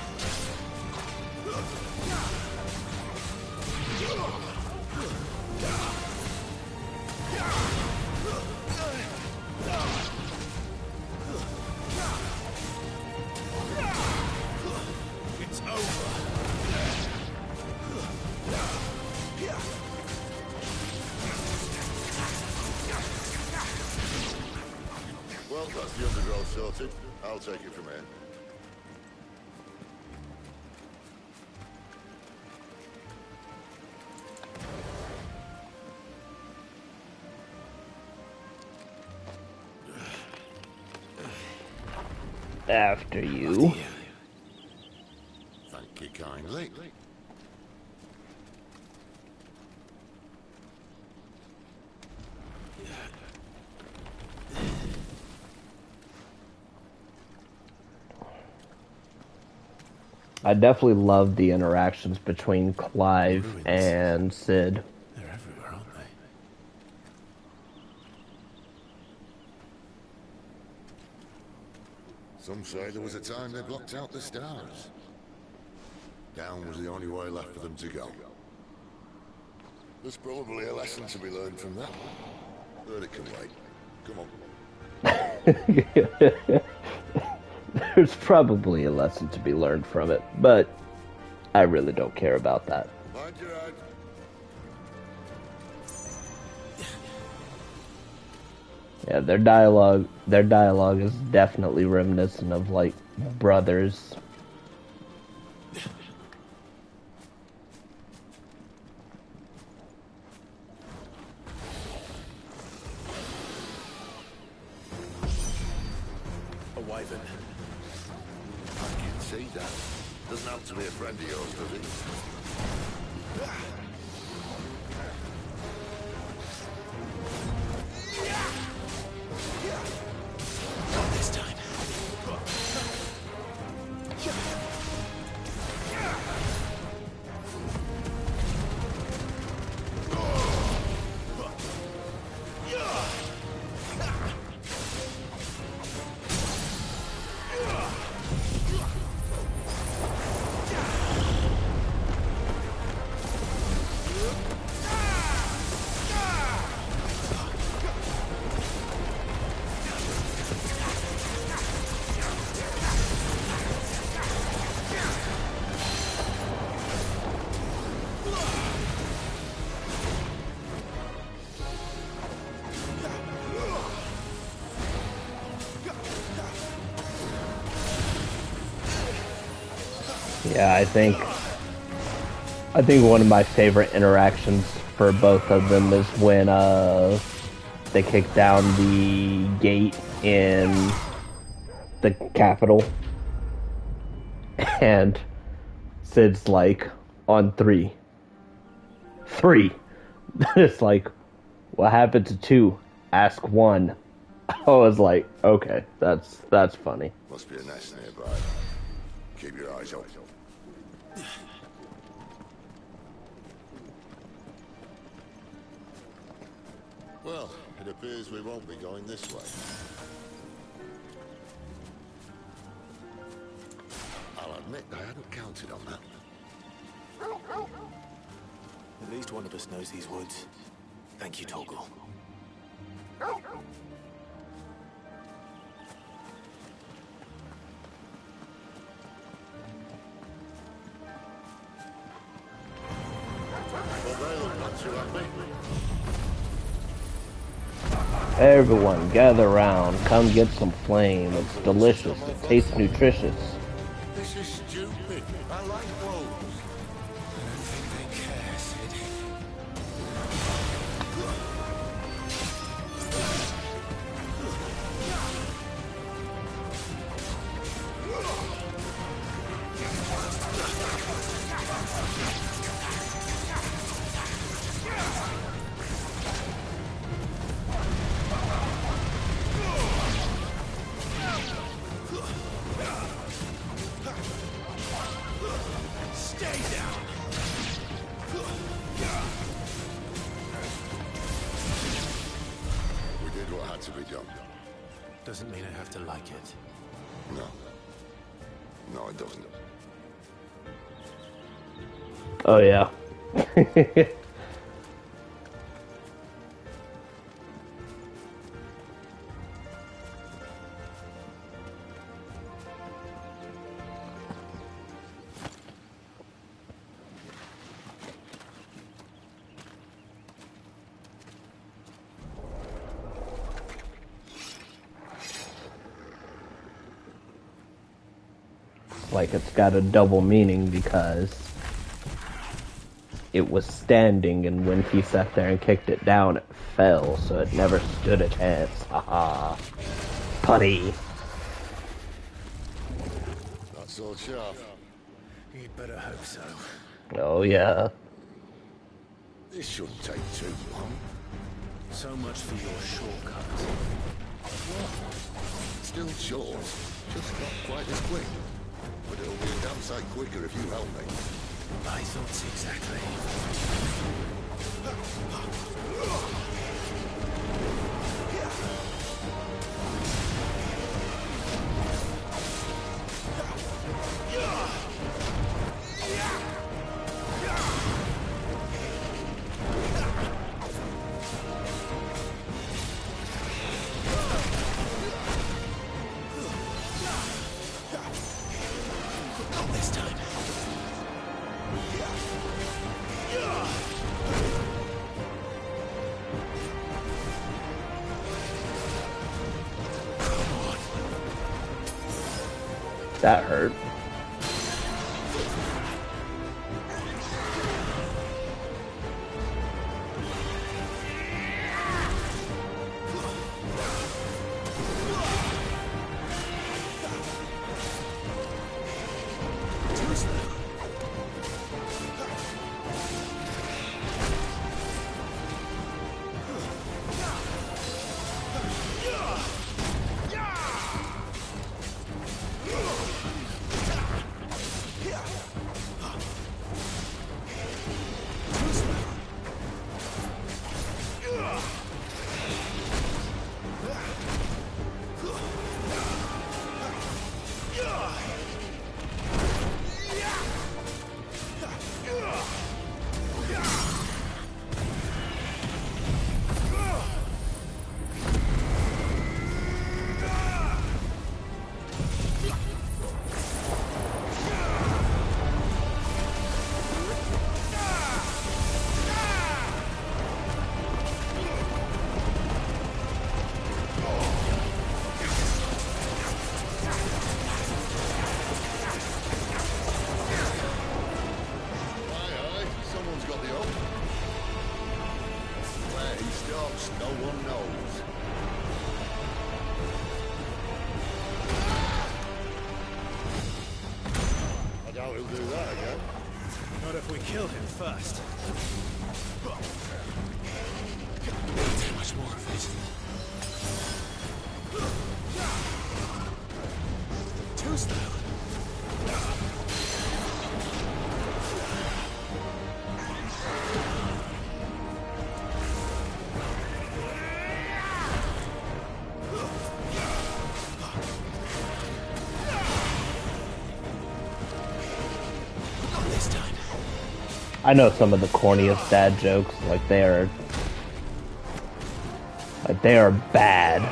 Speaker 1: It's over.
Speaker 19: Well, that's the undergrowth sorted. I'll take it from here.
Speaker 9: After you.
Speaker 19: Thank you kindly.
Speaker 9: I definitely love the interactions between Clive and Sid.
Speaker 3: They're everywhere, aren't they?
Speaker 19: Some say there was a time they blocked out the stars. Down was the only way left for them to go. There's probably a lesson to be learned from that. But it can wait. Come on.
Speaker 9: There's probably a lesson to be learned from it, but I really don't care about that.
Speaker 19: Mind your head.
Speaker 9: Yeah, their dialogue is definitely reminiscent of like brothers.
Speaker 19: A wyvern. I can see that. Doesn't have to be a friend of yours, does it?
Speaker 3: Not this time.
Speaker 9: Yeah, I think one of my favorite interactions for both of them is when they kick down the gate in the capital, and Sid's like, on 3. It's like, what happened to 2? Ask 1. I was like, okay, that's funny.
Speaker 19: Must be a nest nearby. Keep your eyes open. Well, it appears we won't be going this way. I'll admit I hadn't counted on that.
Speaker 3: At least one of us knows these woods. Thank you, Torgal.
Speaker 19: Well, they look not too happy.
Speaker 9: Everyone, gather around. Come get some flame. It's delicious. It tastes nutritious.
Speaker 19: This is stupid. I like wolves.
Speaker 3: I don't think they care, Sid. Doesn't mean I have to like it.
Speaker 19: No. No, it doesn't.
Speaker 9: Oh, yeah. Like it's got a double meaning because it was standing, and when he sat there and kicked it down, it fell, so it never stood a chance. Haha. Putty.
Speaker 19: That sword sharp.
Speaker 3: You'd better hope so.
Speaker 9: Oh, yeah.
Speaker 19: This shouldn't take too long.
Speaker 3: So much for your shortcut.
Speaker 19: Still short. Just not quite as quick. But it'll be a damn sight quicker if you help me.
Speaker 3: My thoughts exactly. This time.
Speaker 9: That hurt.
Speaker 19: No one knows. I doubt he'll do that again.
Speaker 3: Not if we kill him first. Too much more of it. Too slow.
Speaker 9: I know some of the corniest dad jokes, like they are bad.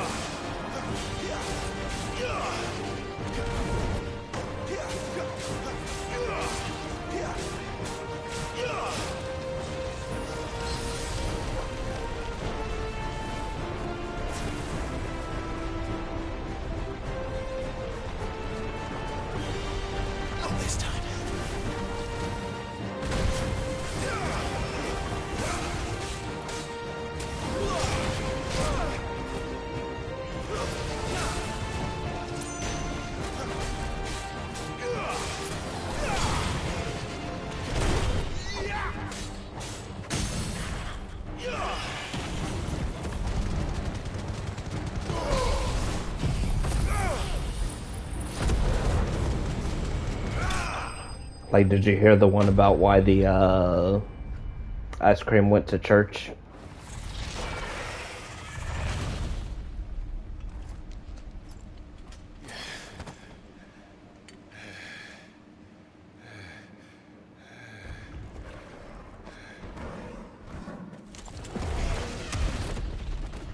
Speaker 9: Like, did you hear the one about why the ice cream went to church?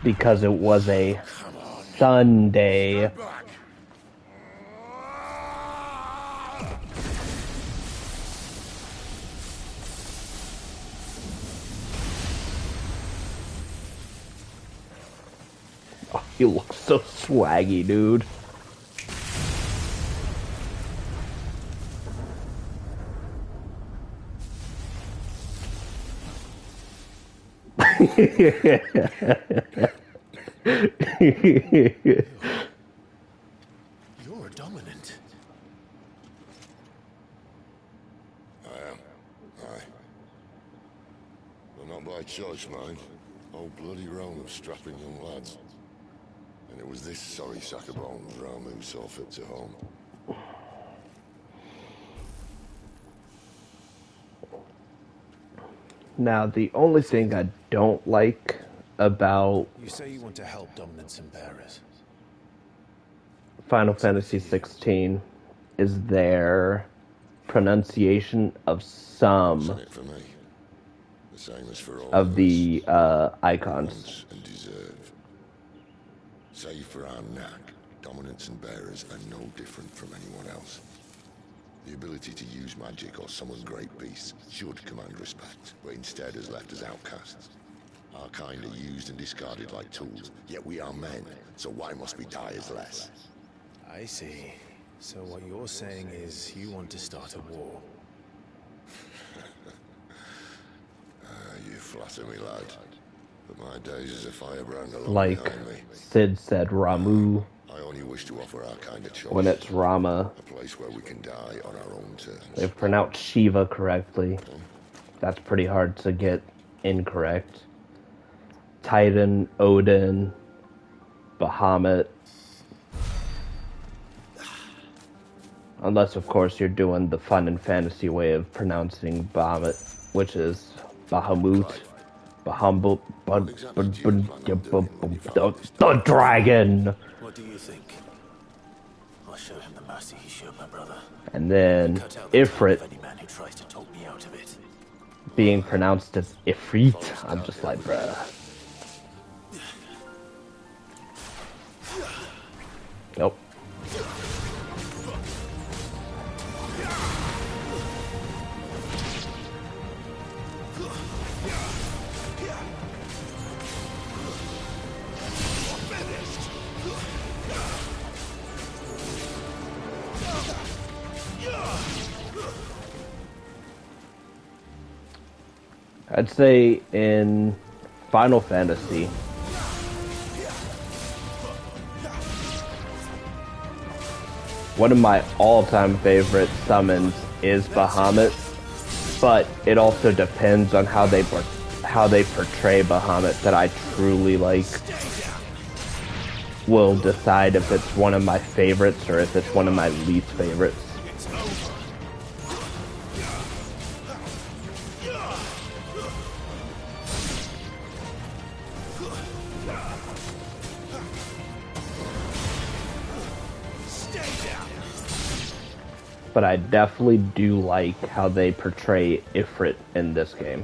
Speaker 9: because it was a Sunday. Oh, he looks so swaggy, dude.
Speaker 3: You're dominant.
Speaker 19: I am. Aye. But not by choice, mind. Whole bloody realm of strapping young lads. And it was this sorry sack of bones Ramu saw fit to home.
Speaker 9: Now, the only thing I don't like about
Speaker 3: You say you want to help dominants and bearers.
Speaker 9: Final Fantasy XVI is their pronunciation of some
Speaker 19: For me. The same as for all
Speaker 9: of the icons.
Speaker 19: and deserve. Save for our knack, dominants and bearers are no different from anyone else. The ability to use magic or summon great beasts should command respect, but instead has left us outcasts. Our kind are used and discarded like tools, yet we are men, so why must we die as less?
Speaker 3: I see. So what you're saying is you want to start a war.
Speaker 19: You flatter me, lad. But my days as a firebrand are long
Speaker 9: Like
Speaker 19: behind me.
Speaker 9: Sid said, Ramu,
Speaker 19: I only wish to offer our kind of choice.
Speaker 9: when it's Rama.
Speaker 19: A place where we can die on our own terms.
Speaker 9: They've pronounced Shiva correctly. That's pretty hard to get incorrect. Titan, Odin, Bahamut. Unless, of course, you're doing the fun and fantasy way of pronouncing Bahamut, which is Bahamut. Bahamut. The dragon!
Speaker 3: What do you think? I'll show him the mercy he showed my brother.
Speaker 9: And then Ifrit
Speaker 3: Any man who tries to talk me out of it.
Speaker 9: being pronounced as Ifrit. I'm just like, bruh. Nope. I'd say in Final Fantasy, one of my all-time favorite summons is Bahamut, but it also depends on how they portray Bahamut that I truly like. Will decide if it's one of my favorites or if it's one of my least favorites. But I definitely do like how they portray Ifrit in this game.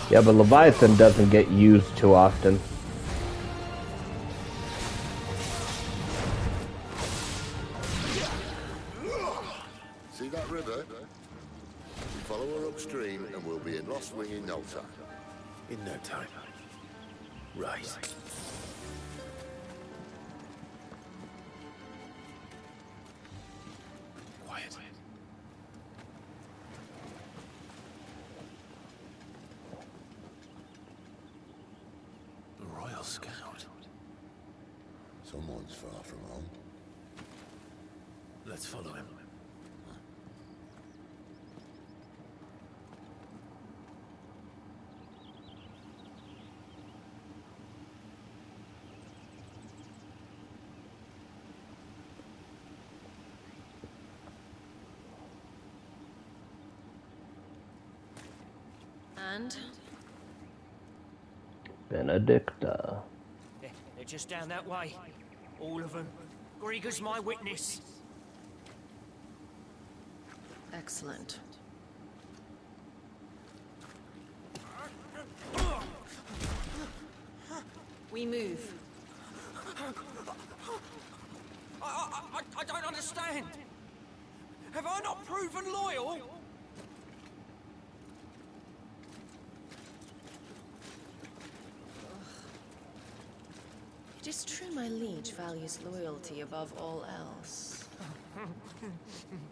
Speaker 9: Yeah, but Leviathan doesn't get used too often.
Speaker 18: Right.
Speaker 3: Quiet. A Royal Scout.
Speaker 19: Someone's far from home.
Speaker 3: Let's follow him.
Speaker 8: And?
Speaker 9: Benedicta.
Speaker 20: They're just down that way. All of them. Grieger's my witness.
Speaker 8: Excellent. We move.
Speaker 20: I don't understand. Have I not proven loyal?
Speaker 8: It is true my liege values loyalty above all else.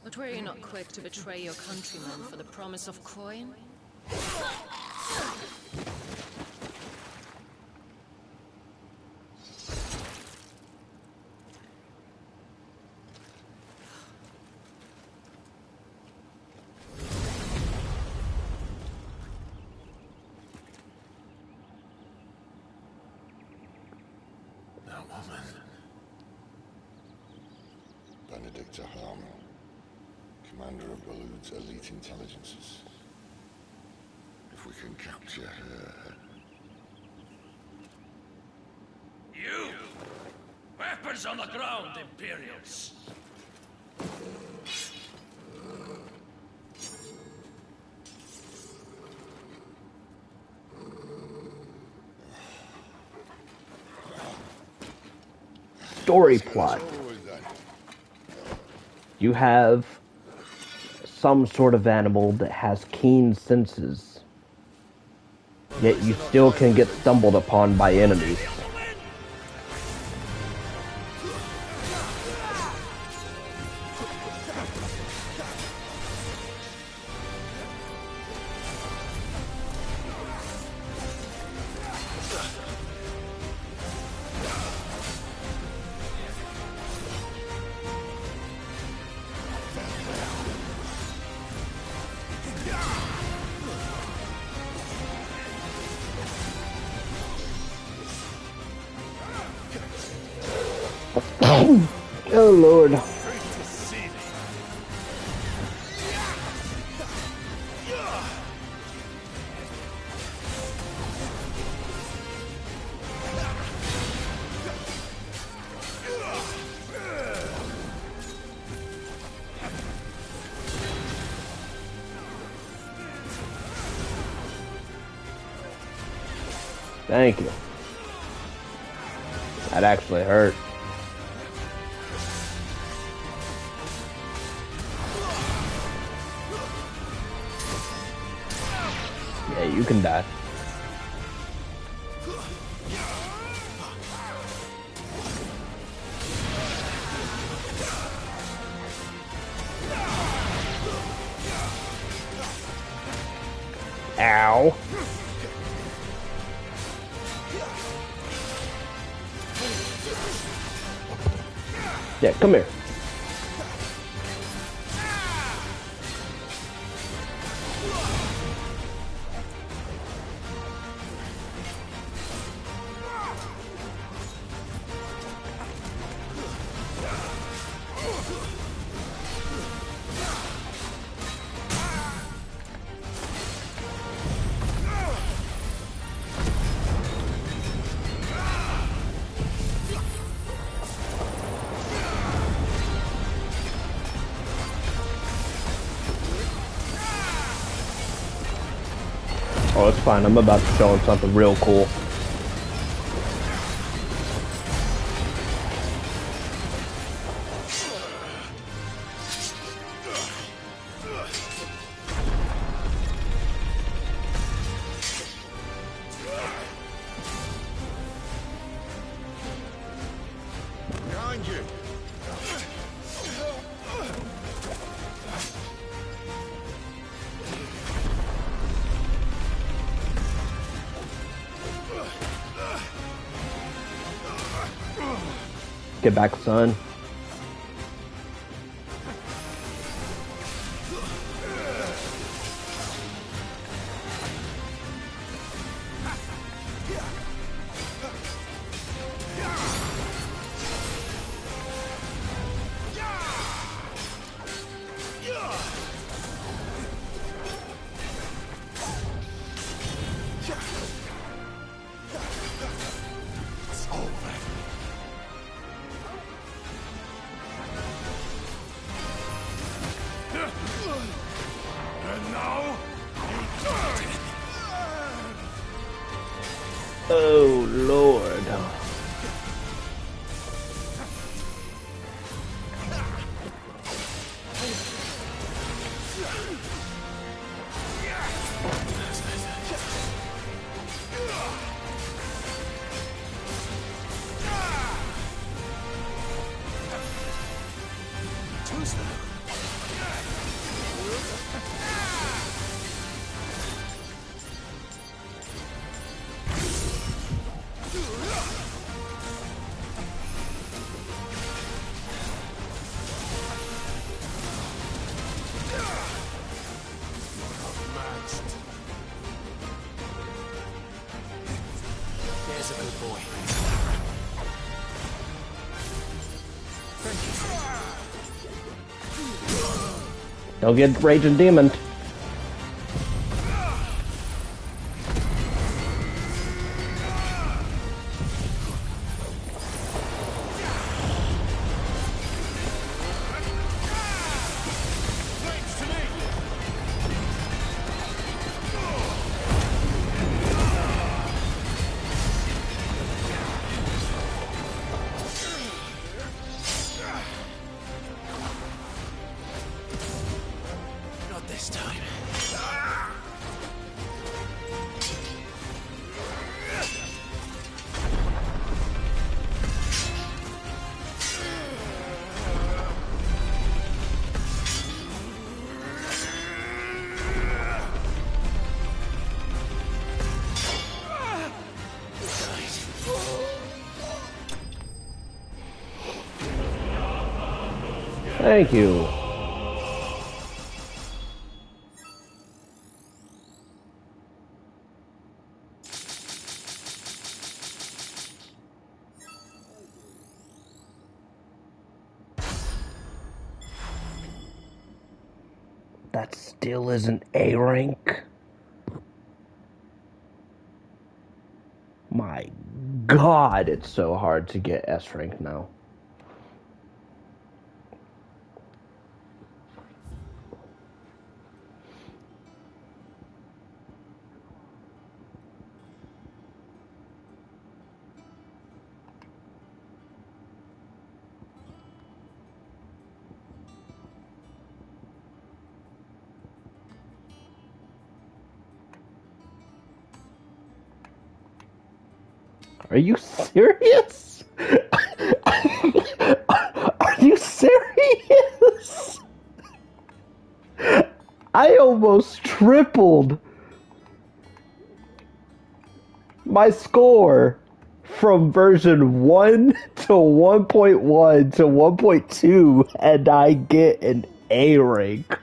Speaker 8: But were you not quick to betray your countrymen for the promise of coin?
Speaker 19: Benedicta Harmon, commander of Waloed's elite intelligences. If we can capture her...
Speaker 11: You! Weapons on the ground, Imperials!
Speaker 9: Story plot. You have some sort of animal that has keen senses, yet you still can get stumbled upon by enemies. Oh Lord. Thank you. That actually hurt. Yeah, you can die. Ow. Yeah, come here. Oh, it's fine. I'm about to show him something real cool.
Speaker 1: behind you.
Speaker 9: Get back, son. Oh, Lord.
Speaker 20: There's a good boy.
Speaker 9: Don't get Raging Demon.
Speaker 20: Not this time.
Speaker 9: Thank you. That still isn't A rank. My God, it's so hard to get S rank now. Are you serious? Are you serious? I almost tripled my score from version 1 to 1.1 to 1.2 and I get an A rank.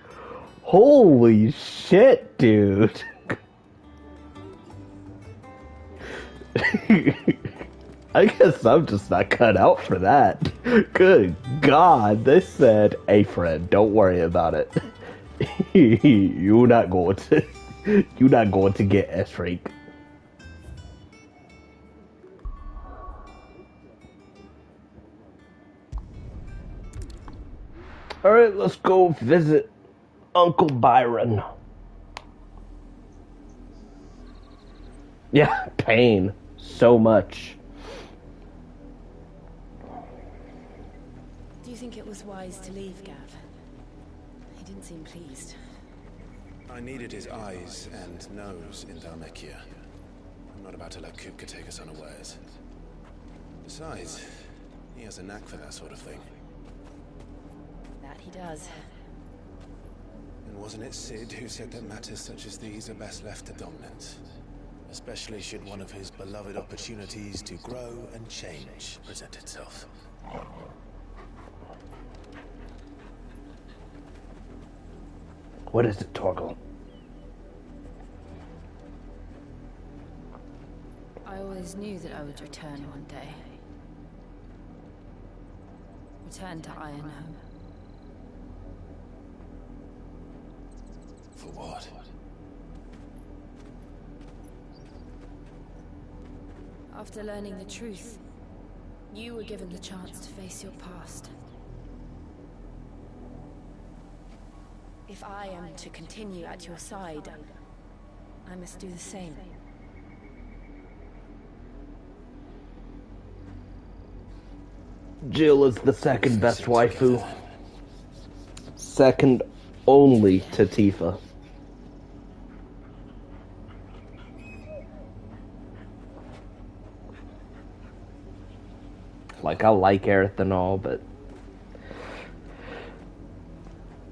Speaker 9: Holy shit, dude. I guess I'm just not cut out for that. Good God, they said, "Hey friend, don't worry about it. You're not going to get S rank." All right, let's go visit Uncle Byron. Yeah, pain. So much.
Speaker 5: Do you think it was wise to leave, Gav? He didn't seem pleased.
Speaker 3: I needed his eyes and nose in Dhalmekia. I'm not about to let Kupka take us unawares. Besides, He has a knack for that sort of thing.
Speaker 5: That he does.
Speaker 3: And wasn't it Sid who said that matters such as these are best left to dominance? Especially should one of his beloved opportunities to grow and change present itself.
Speaker 9: What is it, Torgal?
Speaker 5: I always knew that I would return one day. Return to Ironhome.
Speaker 3: For what?
Speaker 5: After learning the truth, you were given the chance to face your past. If I am to continue at your side, I must do the same.
Speaker 9: Jill is the second best waifu. Second only to Tifa. Like, I like Aerith and all, but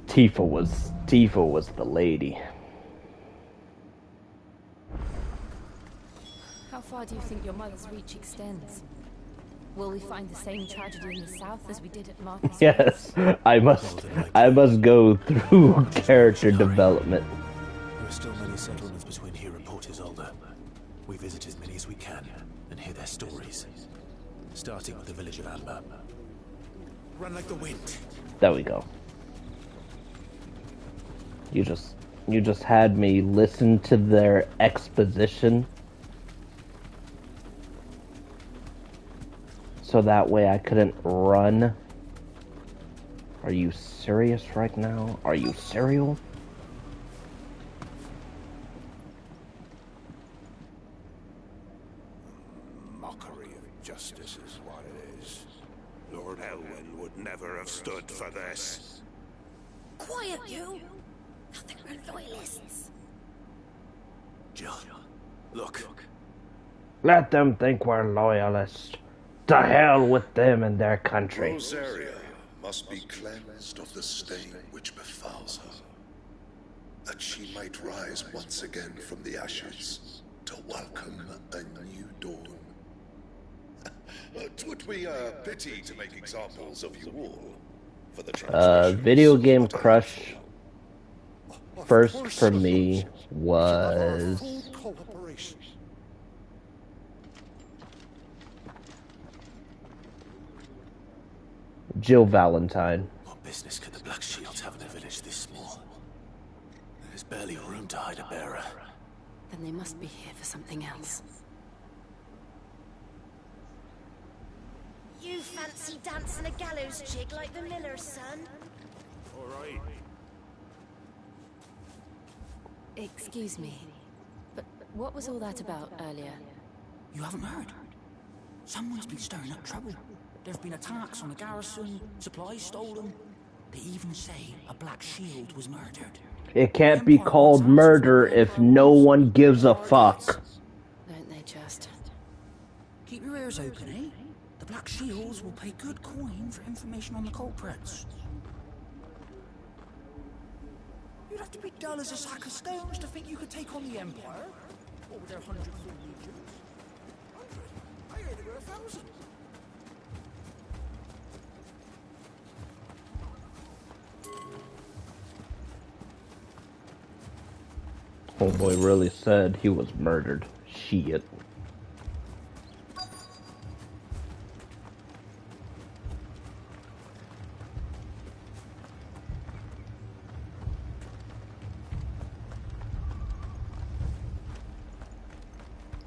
Speaker 9: Tifa was the lady.
Speaker 5: How far do you think your mother's reach extends? Will we find the same tragedy in the south as we did at Marcus?
Speaker 9: Yes, I must go through character development.
Speaker 3: There are still many settlements between here and Port Isolde. We visit as many as we can and hear their stories. Starting with the village of Amber. Run like the wind.
Speaker 9: There we go. You just had me listen to their exposition, so that way I couldn't run. Are you serious right now? Are you serial?
Speaker 4: Mockery of justice is what it is. Lord Elwyn would never have stood for this.
Speaker 8: Quiet, you! I think we're loyalists.
Speaker 3: Jill, look.
Speaker 9: Let them think we're loyalists. To hell with them and their country.
Speaker 19: Rosaria must be cleansed of the stain which befouls her, that she might rise once again from the ashes to welcome a new dawn. 'Twould be a pity to make examples of you all for the
Speaker 9: Video game crush first for me was Jill Valentine.
Speaker 3: What business could the Black Shields have in a village this small? There's barely room to hide a bearer.
Speaker 5: Then they must be here for something else.
Speaker 8: You fancy dancing a gallows jig like the miller's son?
Speaker 14: All right.
Speaker 5: Excuse me, but what was all that about earlier?
Speaker 20: You haven't heard? Someone's been stirring up trouble. There have been attacks on the garrison, supplies stolen. They even say a Black Shield was murdered.
Speaker 9: It can't be called murder if no one gives a fuck.
Speaker 5: Don't they just?
Speaker 20: Keep your ears open, eh? The Black Shields will pay good coin for information on the culprits. You'd have to be dull as a sack of stones to think you could take on the Empire. What with their 100 full legions? 100? I heard there were 1,000.
Speaker 9: Homeboy really said he was murdered. Shit.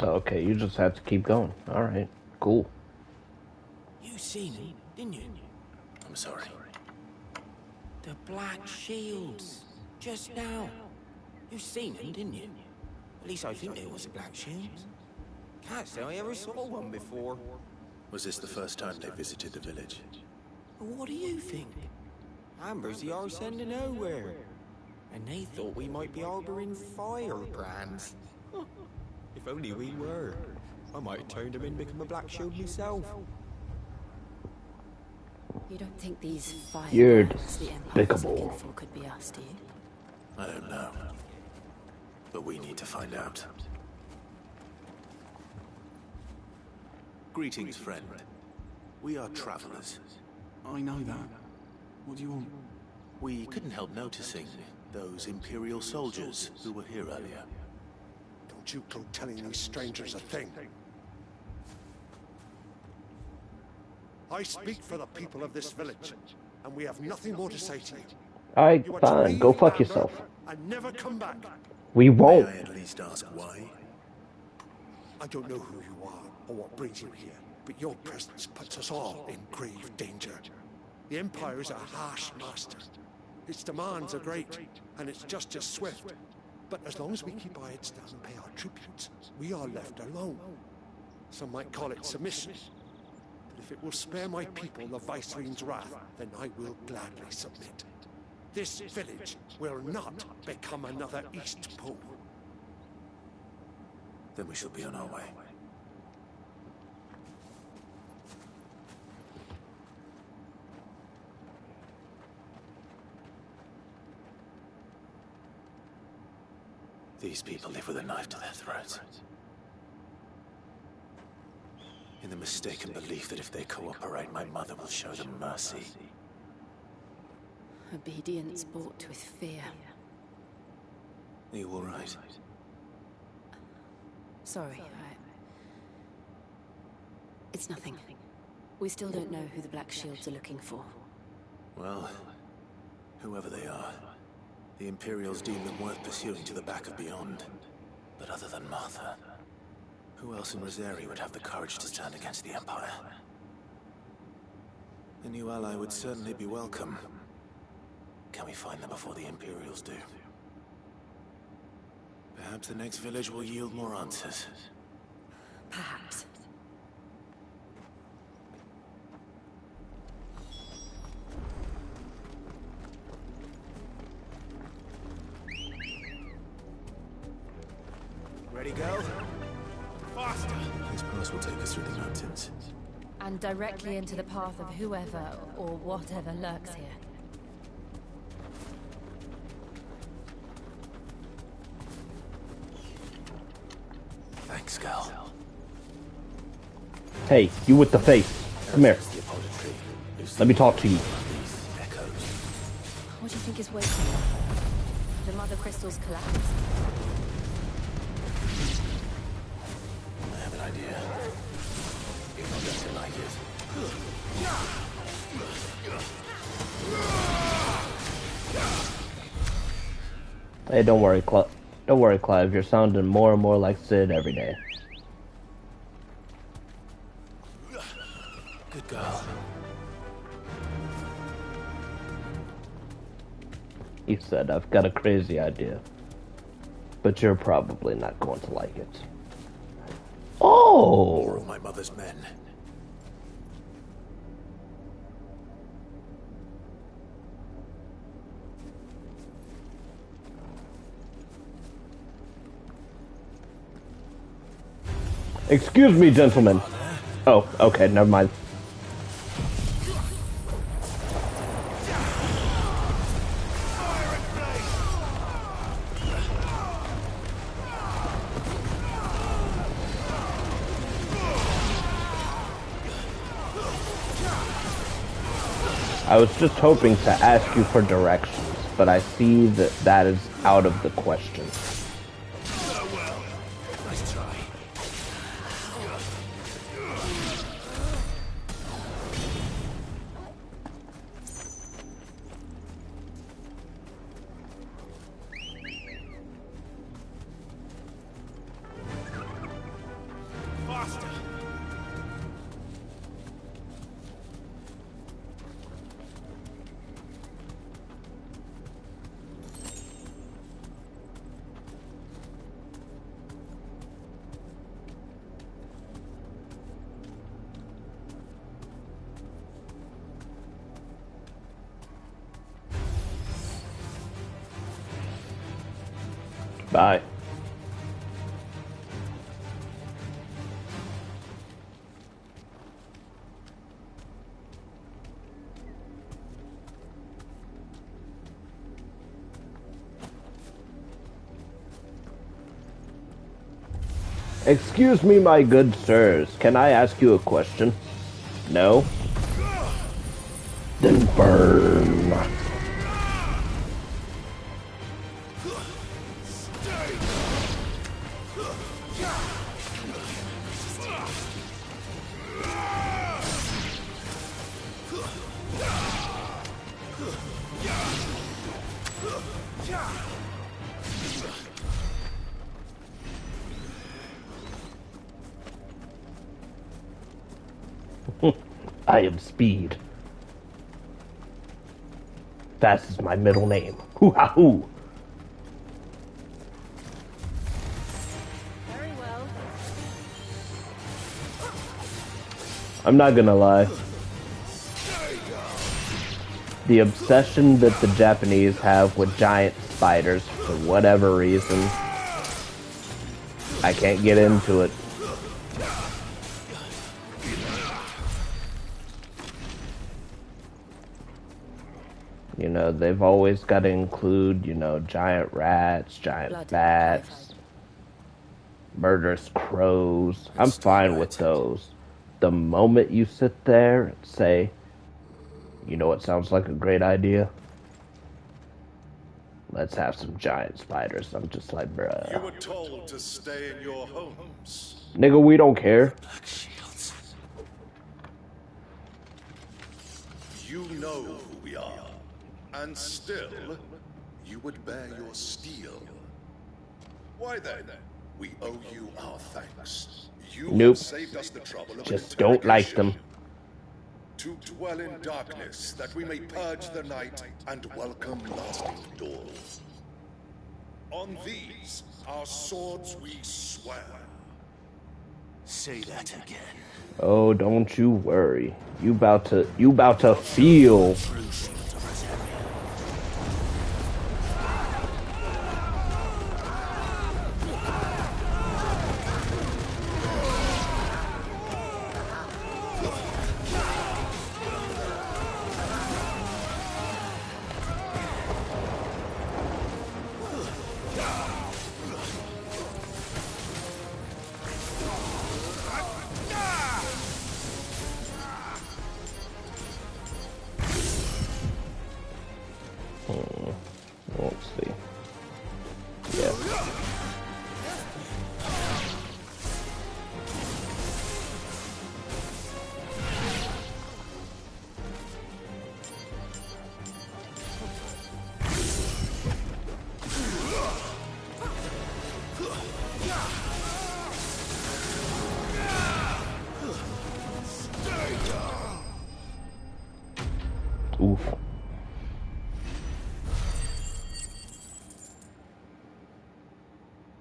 Speaker 9: Okay, you just have to keep going. Alright, cool.
Speaker 20: You seen him, didn't you?
Speaker 3: I'm sorry.
Speaker 20: The Black Shields. Just now. You seen him, didn't you? At least I think there was a Black Shield. Can't say I ever saw one before.
Speaker 3: Was this the first time they visited the village?
Speaker 20: What do you think? Amber's the arse end of nowhere. And they thought we might be harboring firebrands. If only we were. I might have turned him in and become a Black Shield myself.
Speaker 5: You don't think these five
Speaker 9: You're
Speaker 5: worlds the Empire's
Speaker 9: despicable.
Speaker 5: looking for could be us, do you?
Speaker 3: I don't know. But we need to find out. Greetings, friend. We are travelers.
Speaker 13: I know that. What do you want?
Speaker 3: We couldn't help noticing those Imperial soldiers who were here earlier.
Speaker 6: Don't you go telling these strangers a thing. I speak for the people of this village, and we have nothing more to say to you.
Speaker 9: Alright,
Speaker 6: You are to
Speaker 9: fine.
Speaker 6: leave
Speaker 9: Go fuck
Speaker 6: Amber
Speaker 9: yourself.
Speaker 6: And never come back.
Speaker 9: We won't.
Speaker 3: May I at least ask why?
Speaker 6: I don't know who you are or what brings you here, but your presence puts us all in grave danger. The Empire is a harsh master. Its demands are great, and its justice swift. But as long as we keep our heads down and pay our tributes, we are left alone. Some might call it submission. But if it will spare my people the Viceroy's wrath, then I will gladly submit. This village will not become another East Pool.
Speaker 3: Then we shall be on our way. These people live with a knife to their throats. In the mistaken belief that if they cooperate, my mother will show them mercy.
Speaker 5: Obedience bought with fear.
Speaker 3: Are you all right?
Speaker 5: Sorry, It's nothing. We still don't know who the Black Shields are looking for.
Speaker 3: Well, whoever they are, the Imperials deem them worth pursuing to the back of beyond. But other than Martha, who else in Rosari would have the courage to stand against the Empire? A new ally would certainly be welcome. Can we find them before the Imperials do? Perhaps the next village will yield more answers.
Speaker 5: Perhaps.
Speaker 3: Ready, go?
Speaker 14: Faster!
Speaker 3: This pass will take us through the mountains.
Speaker 5: And directly into the path of whoever or whatever lurks here.
Speaker 3: Thanks, Gal.
Speaker 9: Hey, you with the face. Come here. Let me talk to you.
Speaker 5: What do you think is waiting? The Mother Crystal's collapse?
Speaker 3: I have an idea. If I doesn't like it.
Speaker 9: Hey, don't worry, Clive. Don't worry, Clive. You're sounding more and more like Sid every day.
Speaker 3: Good girl.
Speaker 9: He said, I've got a crazy idea. But you're probably not going to like it. Oh!
Speaker 3: More of my mother's men.
Speaker 9: Excuse me, gentlemen. Oh, okay, never mind. I was just hoping to ask you for directions, but I see that that is out of the question.
Speaker 3: Nice try.
Speaker 14: Faster!
Speaker 9: Bye. Excuse me, my good sirs. Can I ask you a question? No? Then burn. I am Speed. Fast is my middle name. Hoo-ha-hoo!
Speaker 5: Very well.
Speaker 9: I'm not gonna lie. The obsession that the Japanese have with giant spiders, for whatever reason, I can't get into it. You know, they've always got to include, you know, giant rats, giant bats, murderous crows. I'm fine with those. The moment you sit there and say, you know what sounds like a great idea? Let's have some giant spiders. I'm just like, bruh.
Speaker 21: You were told to stay in your homes.
Speaker 9: Nigga, we don't care.
Speaker 21: You know who we are. And still, you would bear your steel. Why then? We owe you our thanks. You
Speaker 9: Nope.
Speaker 21: have saved us the trouble of
Speaker 9: Just don't like them.
Speaker 21: to dwell in darkness, that we may purge the night and welcome lasting dawn. On these, our swords we swear.
Speaker 15: Say that again.
Speaker 9: Oh, don't you worry. You about to feel. Let's see. Yeah. Oof.